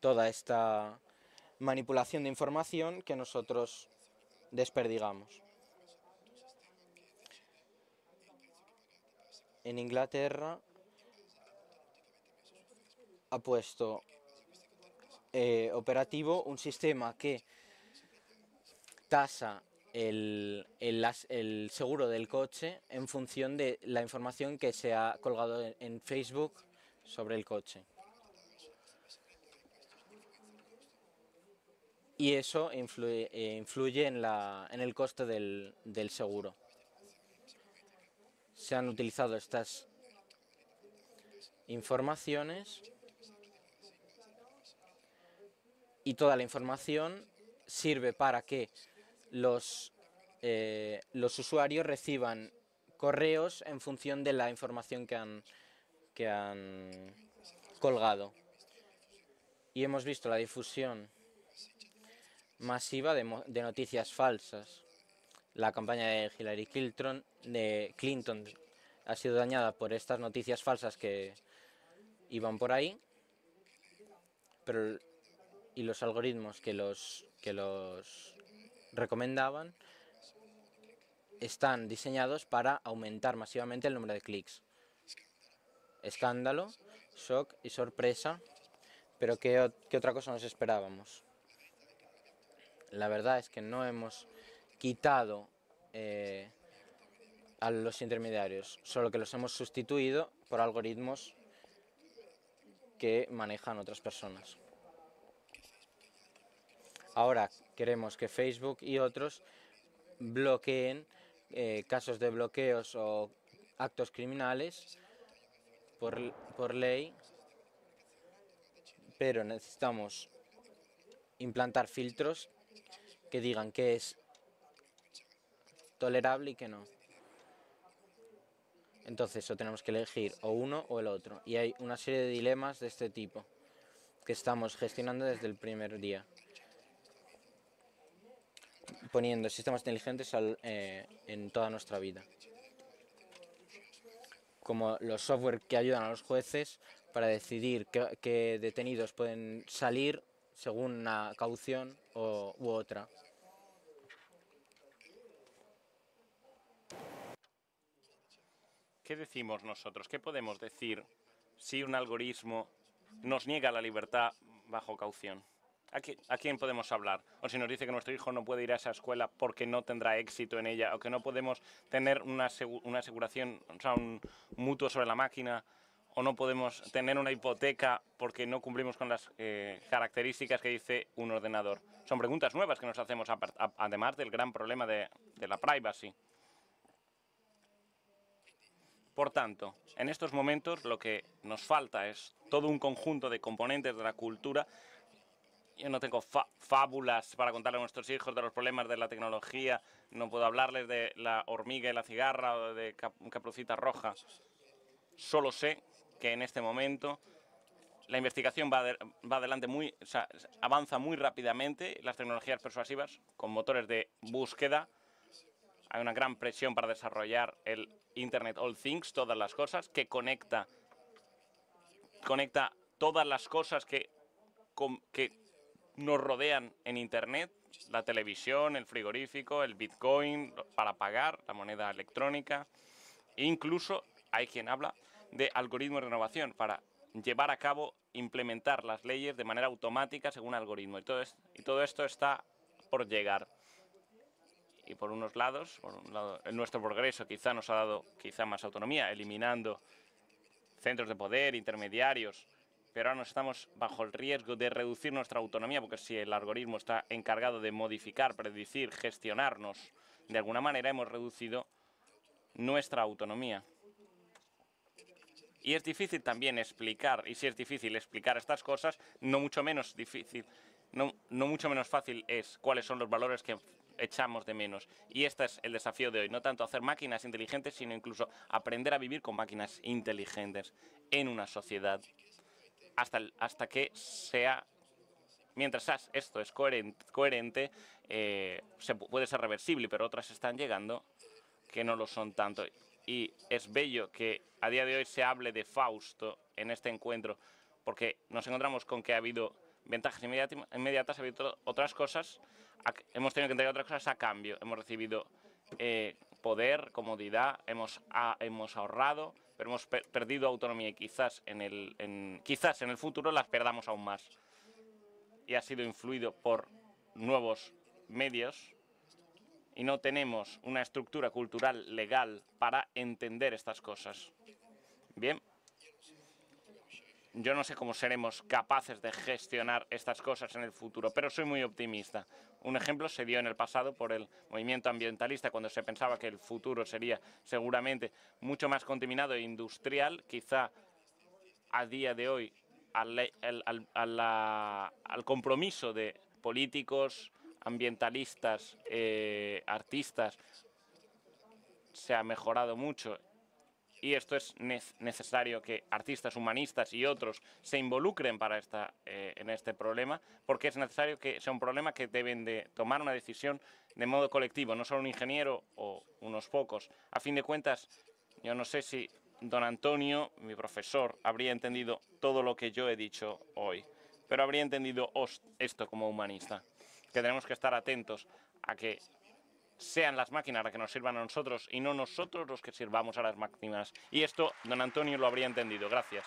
toda esta manipulación de información que nosotros desperdigamos. En Inglaterra ha puesto operativo un sistema que tasa el seguro del coche en función de la información que se ha colgado en Facebook sobre el coche. Y eso influye en el coste del seguro. Se han utilizado estas informaciones y toda la información sirve para que los usuarios reciban correos en función de la información que han colgado. Y hemos visto la difusión masiva de noticias falsas. La campaña de Hillary Clinton ha sido dañada por estas noticias falsas que iban por ahí, y los algoritmos que los recomendaban están diseñados para aumentar masivamente el número de clics. Escándalo, shock y sorpresa, pero ¿qué otra cosa nos esperábamos? La verdad es que no hemos quitado a los intermediarios, solo que los hemos sustituido por algoritmos que manejan otras personas. Ahora queremos que Facebook y otros bloqueen casos de bloqueos o actos criminales por ley, pero necesitamos implantar filtros que digan qué es tolerable y qué no. Entonces o tenemos que elegir o uno o el otro. Y hay una serie de dilemas de este tipo que estamos gestionando desde el primer día, poniendo sistemas inteligentes en toda nuestra vida, como los software que ayudan a los jueces para decidir qué detenidos pueden salir según una caución u otra. ¿Qué decimos nosotros? ¿Qué podemos decir si un algoritmo nos niega la libertad bajo caución? ¿A quién podemos hablar? O si nos dice que nuestro hijo no puede ir a esa escuela porque no tendrá éxito en ella, o que no podemos tener una aseguración, o sea, un mutuo sobre la máquina, o no podemos tener una hipoteca porque no cumplimos con las características que dice un ordenador. Son preguntas nuevas que nos hacemos, además del gran problema de la privacy. Por tanto, en estos momentos lo que nos falta es todo un conjunto de componentes de la cultura. Yo no tengo fábulas para contarle a nuestros hijos de los problemas de la tecnología, no puedo hablarles de la hormiga y la cigarra o de Caperucita Roja. Solo sé que en este momento la investigación va adelante avanza muy rápidamente, las tecnologías persuasivas con motores de búsqueda. Hay una gran presión para desarrollar el Internet All Things, todas las cosas, que conecta todas las cosas que nos rodean en Internet, la televisión, el frigorífico, el Bitcoin para pagar, la moneda electrónica. E incluso hay quien habla de algoritmos de renovación para llevar a cabo, implementar las leyes de manera automática según algoritmo. Y todo esto está por llegar. Y por unos lados, nuestro progreso quizá nos ha dado más autonomía, eliminando centros de poder, intermediarios, pero ahora nos estamos bajo el riesgo de reducir nuestra autonomía, porque si el algoritmo está encargado de modificar, predecir, gestionarnos, de alguna manera hemos reducido nuestra autonomía. Y es difícil también explicar, y si es difícil explicar estas cosas, no mucho menos fácil es cuáles son los valores que echamos de menos. Y este es el desafío de hoy, no tanto hacer máquinas inteligentes, sino incluso aprender a vivir con máquinas inteligentes en una sociedad hasta que sea, mientras esto es coherente, puede ser reversible, pero otras están llegando que no lo son tanto. Y es bello que a día de hoy se hable de Fausto en este encuentro, porque nos encontramos con que ha habido ventajas inmediatas, ha habido otras cosas, hemos tenido que entregar otras cosas a cambio. Hemos recibido poder, comodidad, hemos ahorrado, pero hemos perdido autonomía y quizás en el futuro las perdamos aún más. Y ha sido influido por nuevos medios y no tenemos una estructura cultural legal para entender estas cosas. Bien, yo no sé cómo seremos capaces de gestionar estas cosas en el futuro, pero soy muy optimista. Un ejemplo se dio en el pasado por el movimiento ambientalista, cuando se pensaba que el futuro sería seguramente mucho más contaminado e industrial. Quizá a día de hoy al compromiso de políticos, ambientalistas, artistas, se ha mejorado mucho. Y esto es necesario que artistas, humanistas y otros se involucren para en este problema, porque es necesario que sea un problema que deben de tomar una decisión de modo colectivo, no solo un ingeniero o unos pocos. A fin de cuentas, yo no sé si don Antonio, mi profesor, habría entendido todo lo que yo he dicho hoy, pero habría entendido esto como humanista, que tenemos que estar atentos a que sean las máquinas las que nos sirvan a nosotros y no nosotros los que sirvamos a las máquinas. Y esto, don Antonio, lo habría entendido. Gracias.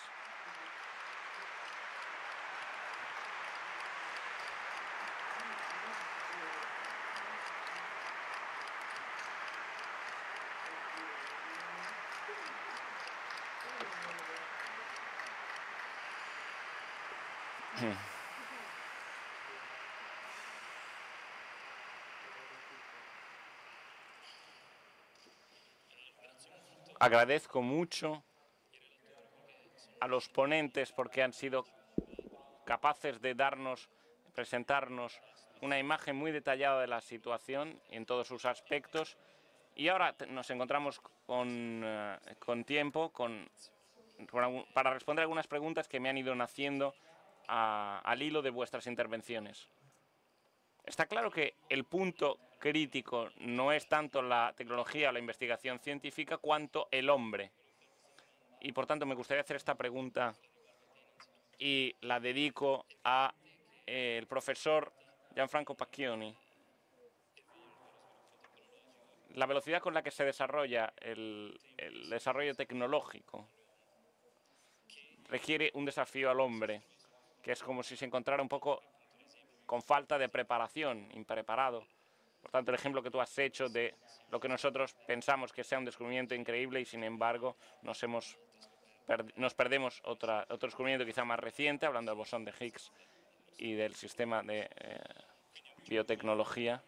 Agradezco mucho a los ponentes porque han sido capaces de presentarnos una imagen muy detallada de la situación en todos sus aspectos. Y ahora nos encontramos con tiempo para responder algunas preguntas que me han ido naciendo al hilo de vuestras intervenciones. Está claro que el punto crítico no es tanto la tecnología o la investigación científica cuanto el hombre. Y por tanto me gustaría hacer esta pregunta y la dedico a el profesor Gianfranco Pacchioni. La velocidad con la que se desarrolla el desarrollo tecnológico requiere un desafío al hombre, que es como si se encontrara un poco con falta de preparación, impreparado. Por tanto, el ejemplo que tú has hecho de lo que nosotros pensamos que sea un descubrimiento increíble y, sin embargo, nos perdemos otro descubrimiento quizá más reciente, hablando del bosón de Higgs y del sistema de biotecnología.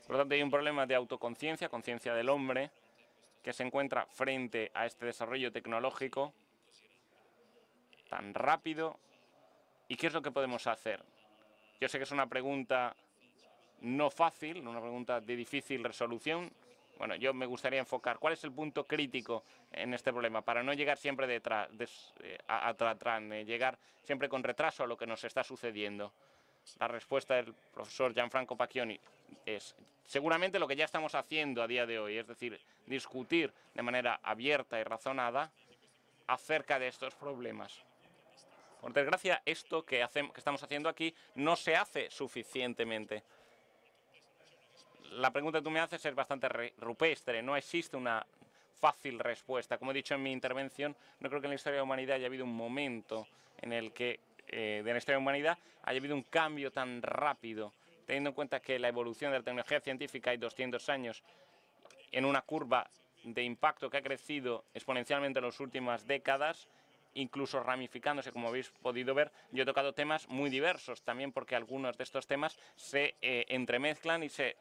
Por lo tanto, hay un problema de autoconciencia, conciencia del hombre, que se encuentra frente a este desarrollo tecnológico tan rápido. ¿Y qué es lo que podemos hacer? Yo sé que es una pregunta no fácil, una pregunta de difícil resolución. Bueno, yo me gustaría enfocar cuál es el punto crítico en este problema para no llegar siempre llegar siempre con retraso a lo que nos está sucediendo. La respuesta del profesor Gianfranco Pacchioni es seguramente lo que ya estamos haciendo a día de hoy, es decir, discutir de manera abierta y razonada acerca de estos problemas. Por desgracia, esto que estamos haciendo aquí no se hace suficientemente. La pregunta que tú me haces es bastante rupestre, no existe una fácil respuesta. Como he dicho en mi intervención, no creo que en la historia de la humanidad haya habido un momento en el que de la historia de la humanidad haya habido un cambio tan rápido, teniendo en cuenta que la evolución de la tecnología científica hay 200 años en una curva de impacto que ha crecido exponencialmente en las últimas décadas, incluso ramificándose, como habéis podido ver. Yo he tocado temas muy diversos, también porque algunos de estos temas se entremezclan y se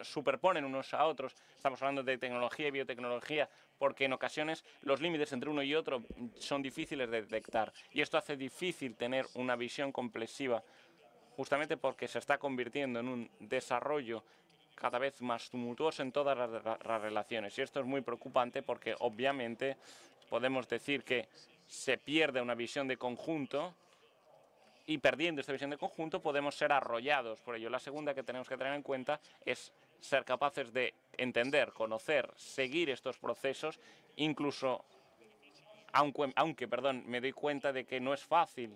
superponen unos a otros. Estamos hablando de tecnología y biotecnología, porque en ocasiones los límites entre uno y otro son difíciles de detectar. Y esto hace difícil tener una visión complexiva, justamente porque se está convirtiendo en un desarrollo cada vez más tumultuoso en todas las relaciones. Y esto es muy preocupante porque, obviamente, podemos decir que se pierde una visión de conjunto y, perdiendo esta visión de conjunto, podemos ser arrollados por ello. La segunda que tenemos que tener en cuenta es ser capaces de entender, conocer, seguir estos procesos, incluso aunque me doy cuenta de que no es fácil,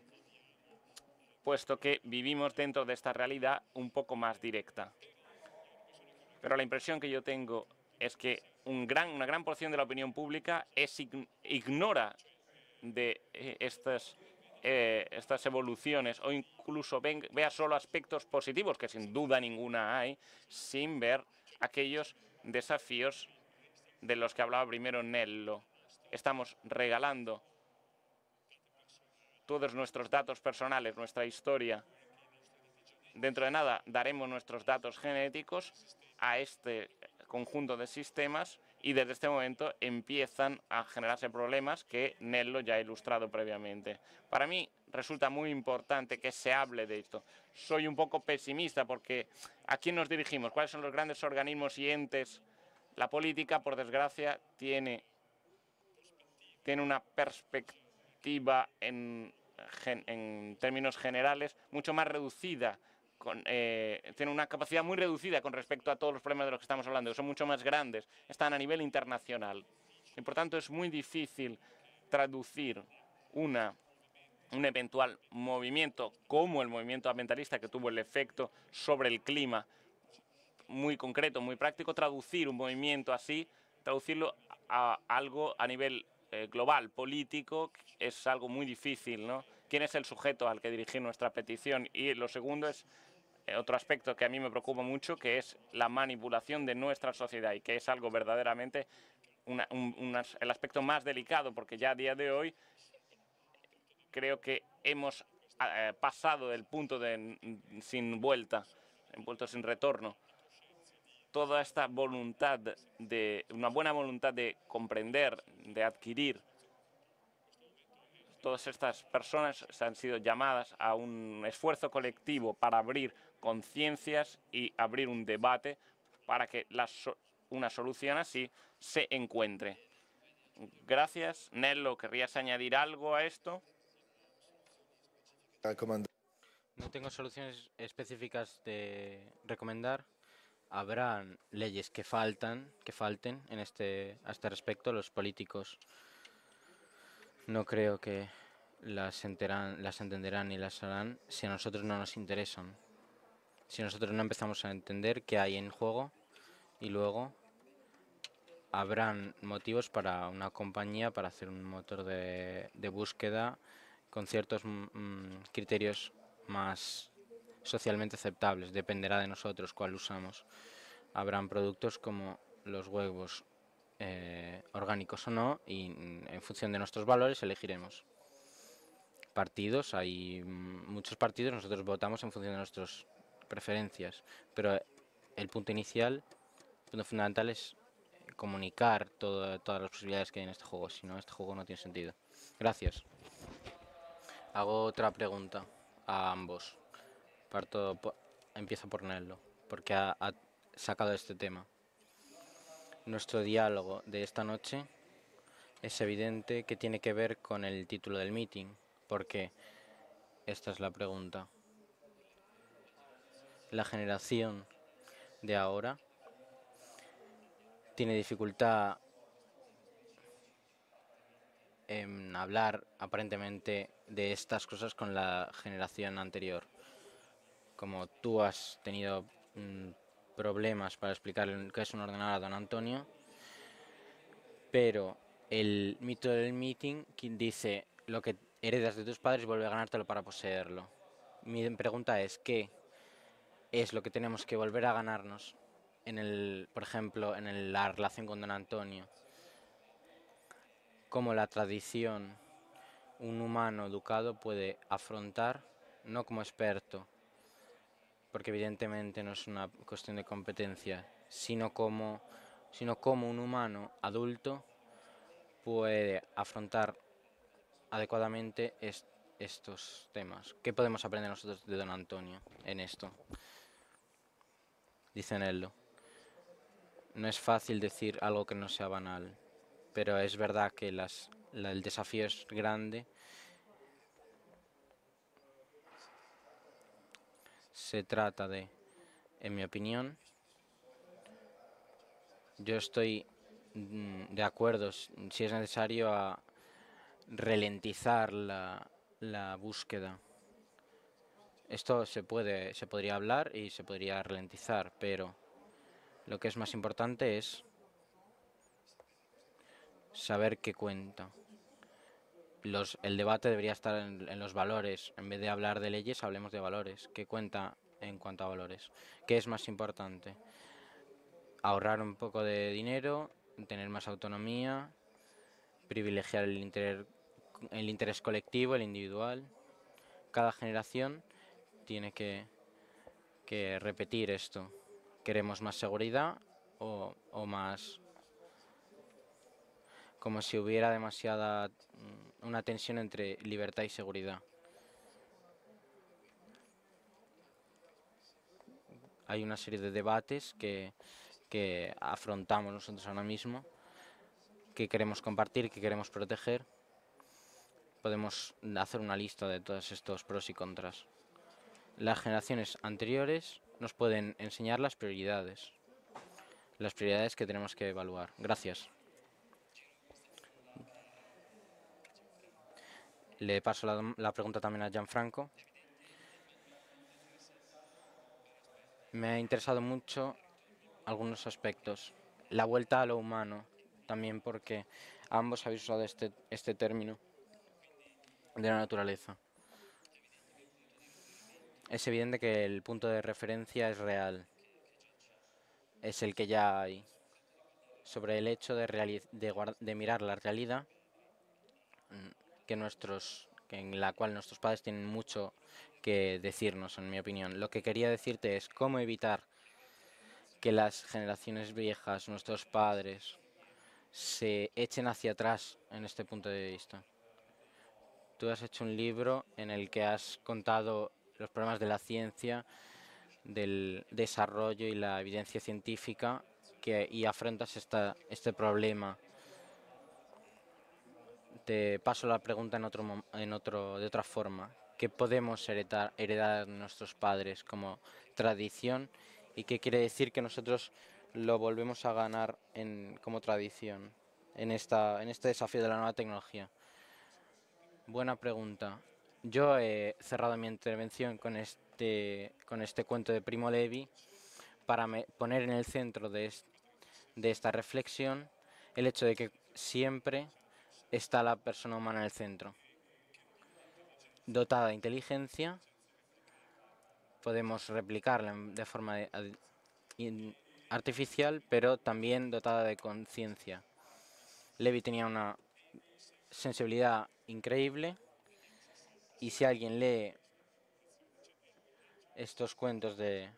puesto que vivimos dentro de esta realidad un poco más directa. Pero la impresión que yo tengo es que una gran porción de la opinión pública ignora de estos estas evoluciones o incluso vea solo aspectos positivos, que sin duda ninguna hay, sin ver aquellos desafíos de los que hablaba primero Nello. Estamos regalando todos nuestros datos personales, nuestra historia. Dentro de nada daremos nuestros datos genéticos a este conjunto de sistemas y desde este momento empiezan a generarse problemas que Nello ya ha ilustrado previamente. Para mí resulta muy importante que se hable de esto. Soy un poco pesimista porque ¿a quién nos dirigimos? ¿Cuáles son los grandes organismos y entes? La política, por desgracia, tiene una perspectiva en términos generales mucho más reducida, tiene una capacidad muy reducida con respecto a todos los problemas de los que estamos hablando, que son mucho más grandes, están a nivel internacional. Y por tanto es muy difícil traducir un eventual movimiento como el movimiento ambientalista, que tuvo el efecto sobre el clima muy concreto, muy práctico, traducir un movimiento así, traducirlo a algo a nivel global, político, es algo muy difícil, ¿no? ¿Quién es el sujeto al que dirigir nuestra petición? Y lo segundo es otro aspecto que a mí me preocupa mucho, que es la manipulación de nuestra sociedad y que es algo verdaderamente el aspecto más delicado, porque ya a día de hoy creo que hemos pasado del punto sin vuelta, el punto sin retorno. Toda esta voluntad una buena voluntad de comprender, de adquirir, todas estas personas se han sido llamadas a un esfuerzo colectivo para abrir conciencias y abrir un debate para que una solución así se encuentre. Gracias. Nello, ¿querrías añadir algo a esto? No tengo soluciones específicas de recomendar. Habrán leyes que falten a este respecto. Los políticos no creo que las entenderán ni las harán si a nosotros no nos interesan. Si nosotros no empezamos a entender qué hay en juego, y luego habrán motivos para una compañía para hacer un motor de búsqueda con ciertos criterios más socialmente aceptables. Dependerá de nosotros cuál usamos. Habrán productos como los huevos orgánicos o no, y en función de nuestros valores elegiremos. Partidos, hay muchos partidos, nosotros votamos en función de nuestras preferencias, pero el punto inicial, el punto fundamental es comunicar todas las posibilidades que hay en este juego, si no, este juego no tiene sentido. Gracias. Hago otra pregunta a ambos. Empiezo por Nello, porque ha sacado este tema. Nuestro diálogo de esta noche es evidente que tiene que ver con el título del meeting, porque esta es la pregunta. La generación de ahora tiene dificultad en hablar aparentemente de estas cosas con la generación anterior. Como tú has tenido problemas para explicar qué es un ordenador a don Antonio, pero el mito del meeting dice lo que heredas de tus padres, vuelve a ganártelo para poseerlo. Mi pregunta es, ¿qué es lo que tenemos que volver a ganarnos por ejemplo, en la relación con don Antonio? Cómo la tradición, un humano educado puede afrontar, no como experto, porque evidentemente no es una cuestión de competencia, sino como un humano adulto puede afrontar adecuadamente estos temas. ¿Qué podemos aprender nosotros de don Antonio en esto? Dice Nello. No es fácil decir algo que no sea banal, pero es verdad que el desafío es grande. Se trata de, en mi opinión, yo estoy de acuerdo, si es necesario, a ralentizar la búsqueda. Esto se podría hablar y se podría ralentizar, pero lo que es más importante es saber qué cuenta. el debate debería estar en los valores. En vez de hablar de leyes, hablemos de valores. ¿Qué cuenta en cuanto a valores? ¿Qué es más importante? Ahorrar un poco de dinero, tener más autonomía, privilegiar el interés colectivo, el individual. Cada generación tiene que repetir esto. ¿Queremos más seguridad o más? Como si hubiera demasiada una tensión entre libertad y seguridad. Hay una serie de debates que afrontamos nosotros ahora mismo, que queremos compartir, que queremos proteger. Podemos hacer una lista de todos estos pros y contras. Las generaciones anteriores nos pueden enseñar las prioridades que tenemos que evaluar. Gracias. Le paso la pregunta también a Gianfranco. Me ha interesado mucho algunos aspectos. La vuelta a lo humano, también porque ambos habéis usado este término de la naturaleza. Es evidente que el punto de referencia es real, es el que ya hay. Sobre el hecho de mirar la realidad, en la cual nuestros padres tienen mucho que decirnos, en mi opinión. Lo que quería decirte es cómo evitar que las generaciones viejas, nuestros padres, se echen hacia atrás en este punto de vista. Tú has hecho un libro en el que has contado los problemas de la ciencia, del desarrollo y la evidencia científica y afrontas este problema. Te paso la pregunta de otra forma. ¿Qué podemos heredar de nuestros padres como tradición y qué quiere decir que nosotros lo volvemos a ganar como tradición en este desafío de la nueva tecnología? Buena pregunta. Yo he cerrado mi intervención con este cuento de Primo Levi para poner en el centro de esta reflexión el hecho de que siempre está la persona humana en el centro. Dotada de inteligencia, podemos replicarla de forma artificial, pero también dotada de conciencia. Levi tenía una sensibilidad increíble y si alguien lee estos cuentos de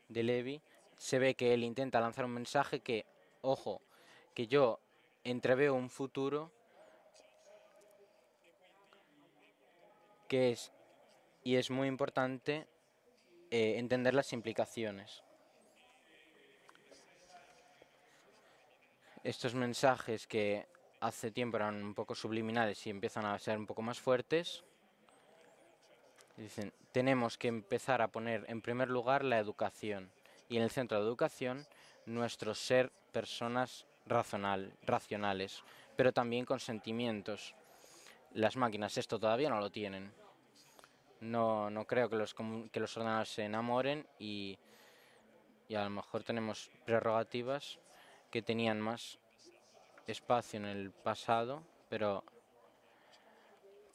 Levi, se ve que él intenta lanzar un mensaje que, ojo, que yo entreveo un futuro y es muy importante entender las implicaciones. Estos mensajes que hace tiempo eran un poco subliminales y empiezan a ser un poco más fuertes, dicen, tenemos que empezar a poner en primer lugar la educación y en el centro de la educación nuestro ser personas racionales, pero también con sentimientos. Las máquinas esto todavía no lo tienen. No creo que los ordenadores se enamoren y a lo mejor tenemos prerrogativas que tenían más espacio en el pasado, pero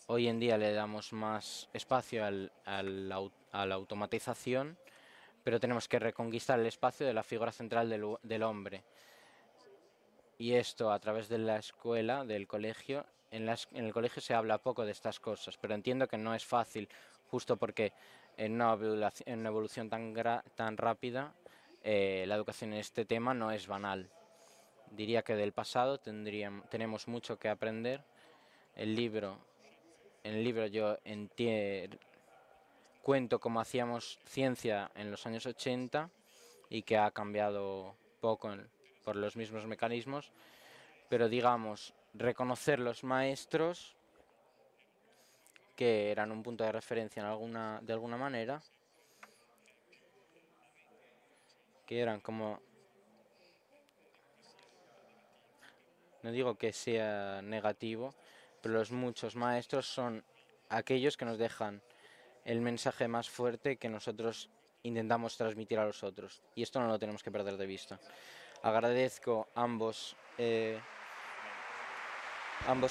hoy en día le damos más espacio a la automatización, pero tenemos que reconquistar el espacio de la figura central del hombre. Y esto a través de la escuela, del colegio. En el colegio se habla poco de estas cosas, pero entiendo que no es fácil, justo porque en una evolución tan rápida, la educación en este tema no es banal. Diría que del pasado tenemos mucho que aprender. En el libro yo cuento cómo hacíamos ciencia en los años 80 y que ha cambiado poco por los mismos mecanismos, pero digamos, reconocer los maestros que eran un punto de referencia de alguna manera, que eran como, no digo que sea negativo, pero los muchos maestros son aquellos que nos dejan el mensaje más fuerte que nosotros intentamos transmitir a los otros. Y esto no lo tenemos que perder de vista. Agradezco ambos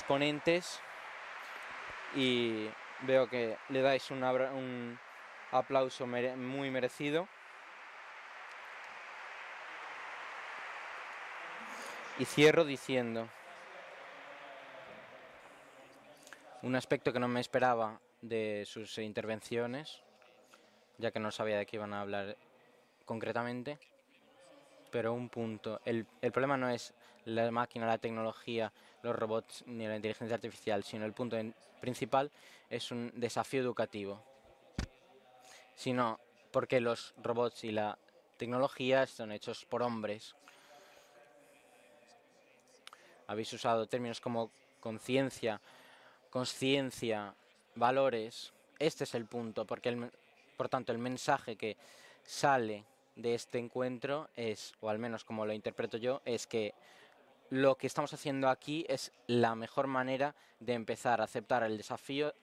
ponentes y veo que le dais un aplauso muy merecido. Y cierro diciendo un aspecto que no me esperaba de sus intervenciones, ya que no sabía de qué iban a hablar concretamente, pero un punto. El problema no es la máquina, la tecnología, los robots ni la inteligencia artificial, sino el punto principal es un desafío educativo. Sino porque los robots y la tecnología son hechos por hombres. Habéis usado términos como conciencia, consciencia, valores. Este es el punto, porque por tanto el mensaje que sale de este encuentro es, o al menos como lo interpreto yo, es que lo que estamos haciendo aquí es la mejor manera de empezar a aceptar el desafío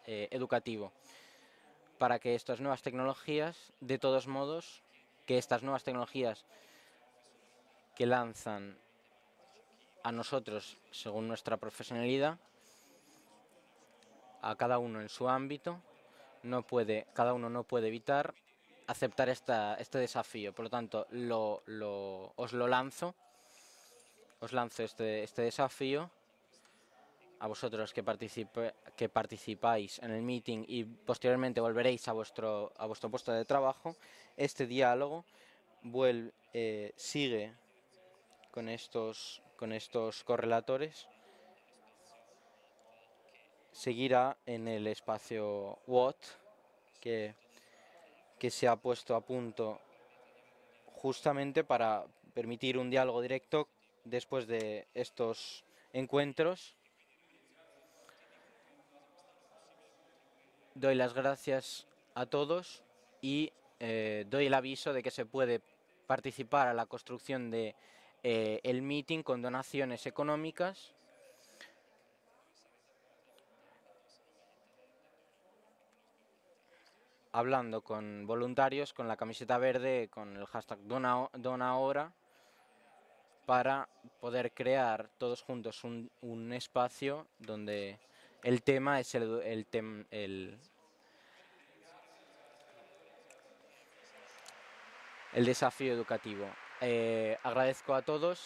educativo para que estas nuevas tecnologías, de todos modos, que estas nuevas tecnologías que lanzan a nosotros según nuestra profesionalidad, a cada uno en su ámbito, cada uno no puede evitar aceptar este desafío. Por lo tanto, os lanzo este desafío a vosotros que participáis en el meeting y posteriormente volveréis a vuestro puesto de trabajo. Este diálogo sigue con estos correlatores, seguirá en el espacio WOT que se ha puesto a punto justamente para permitir un diálogo directo después de estos encuentros. Doy las gracias a todos y doy el aviso de que se puede participar a la construcción de el meeting con donaciones económicas, hablando con voluntarios con la camiseta verde, con el hashtag #donahora, para poder crear todos juntos un espacio donde el tema es el desafío educativo. Agradezco a todos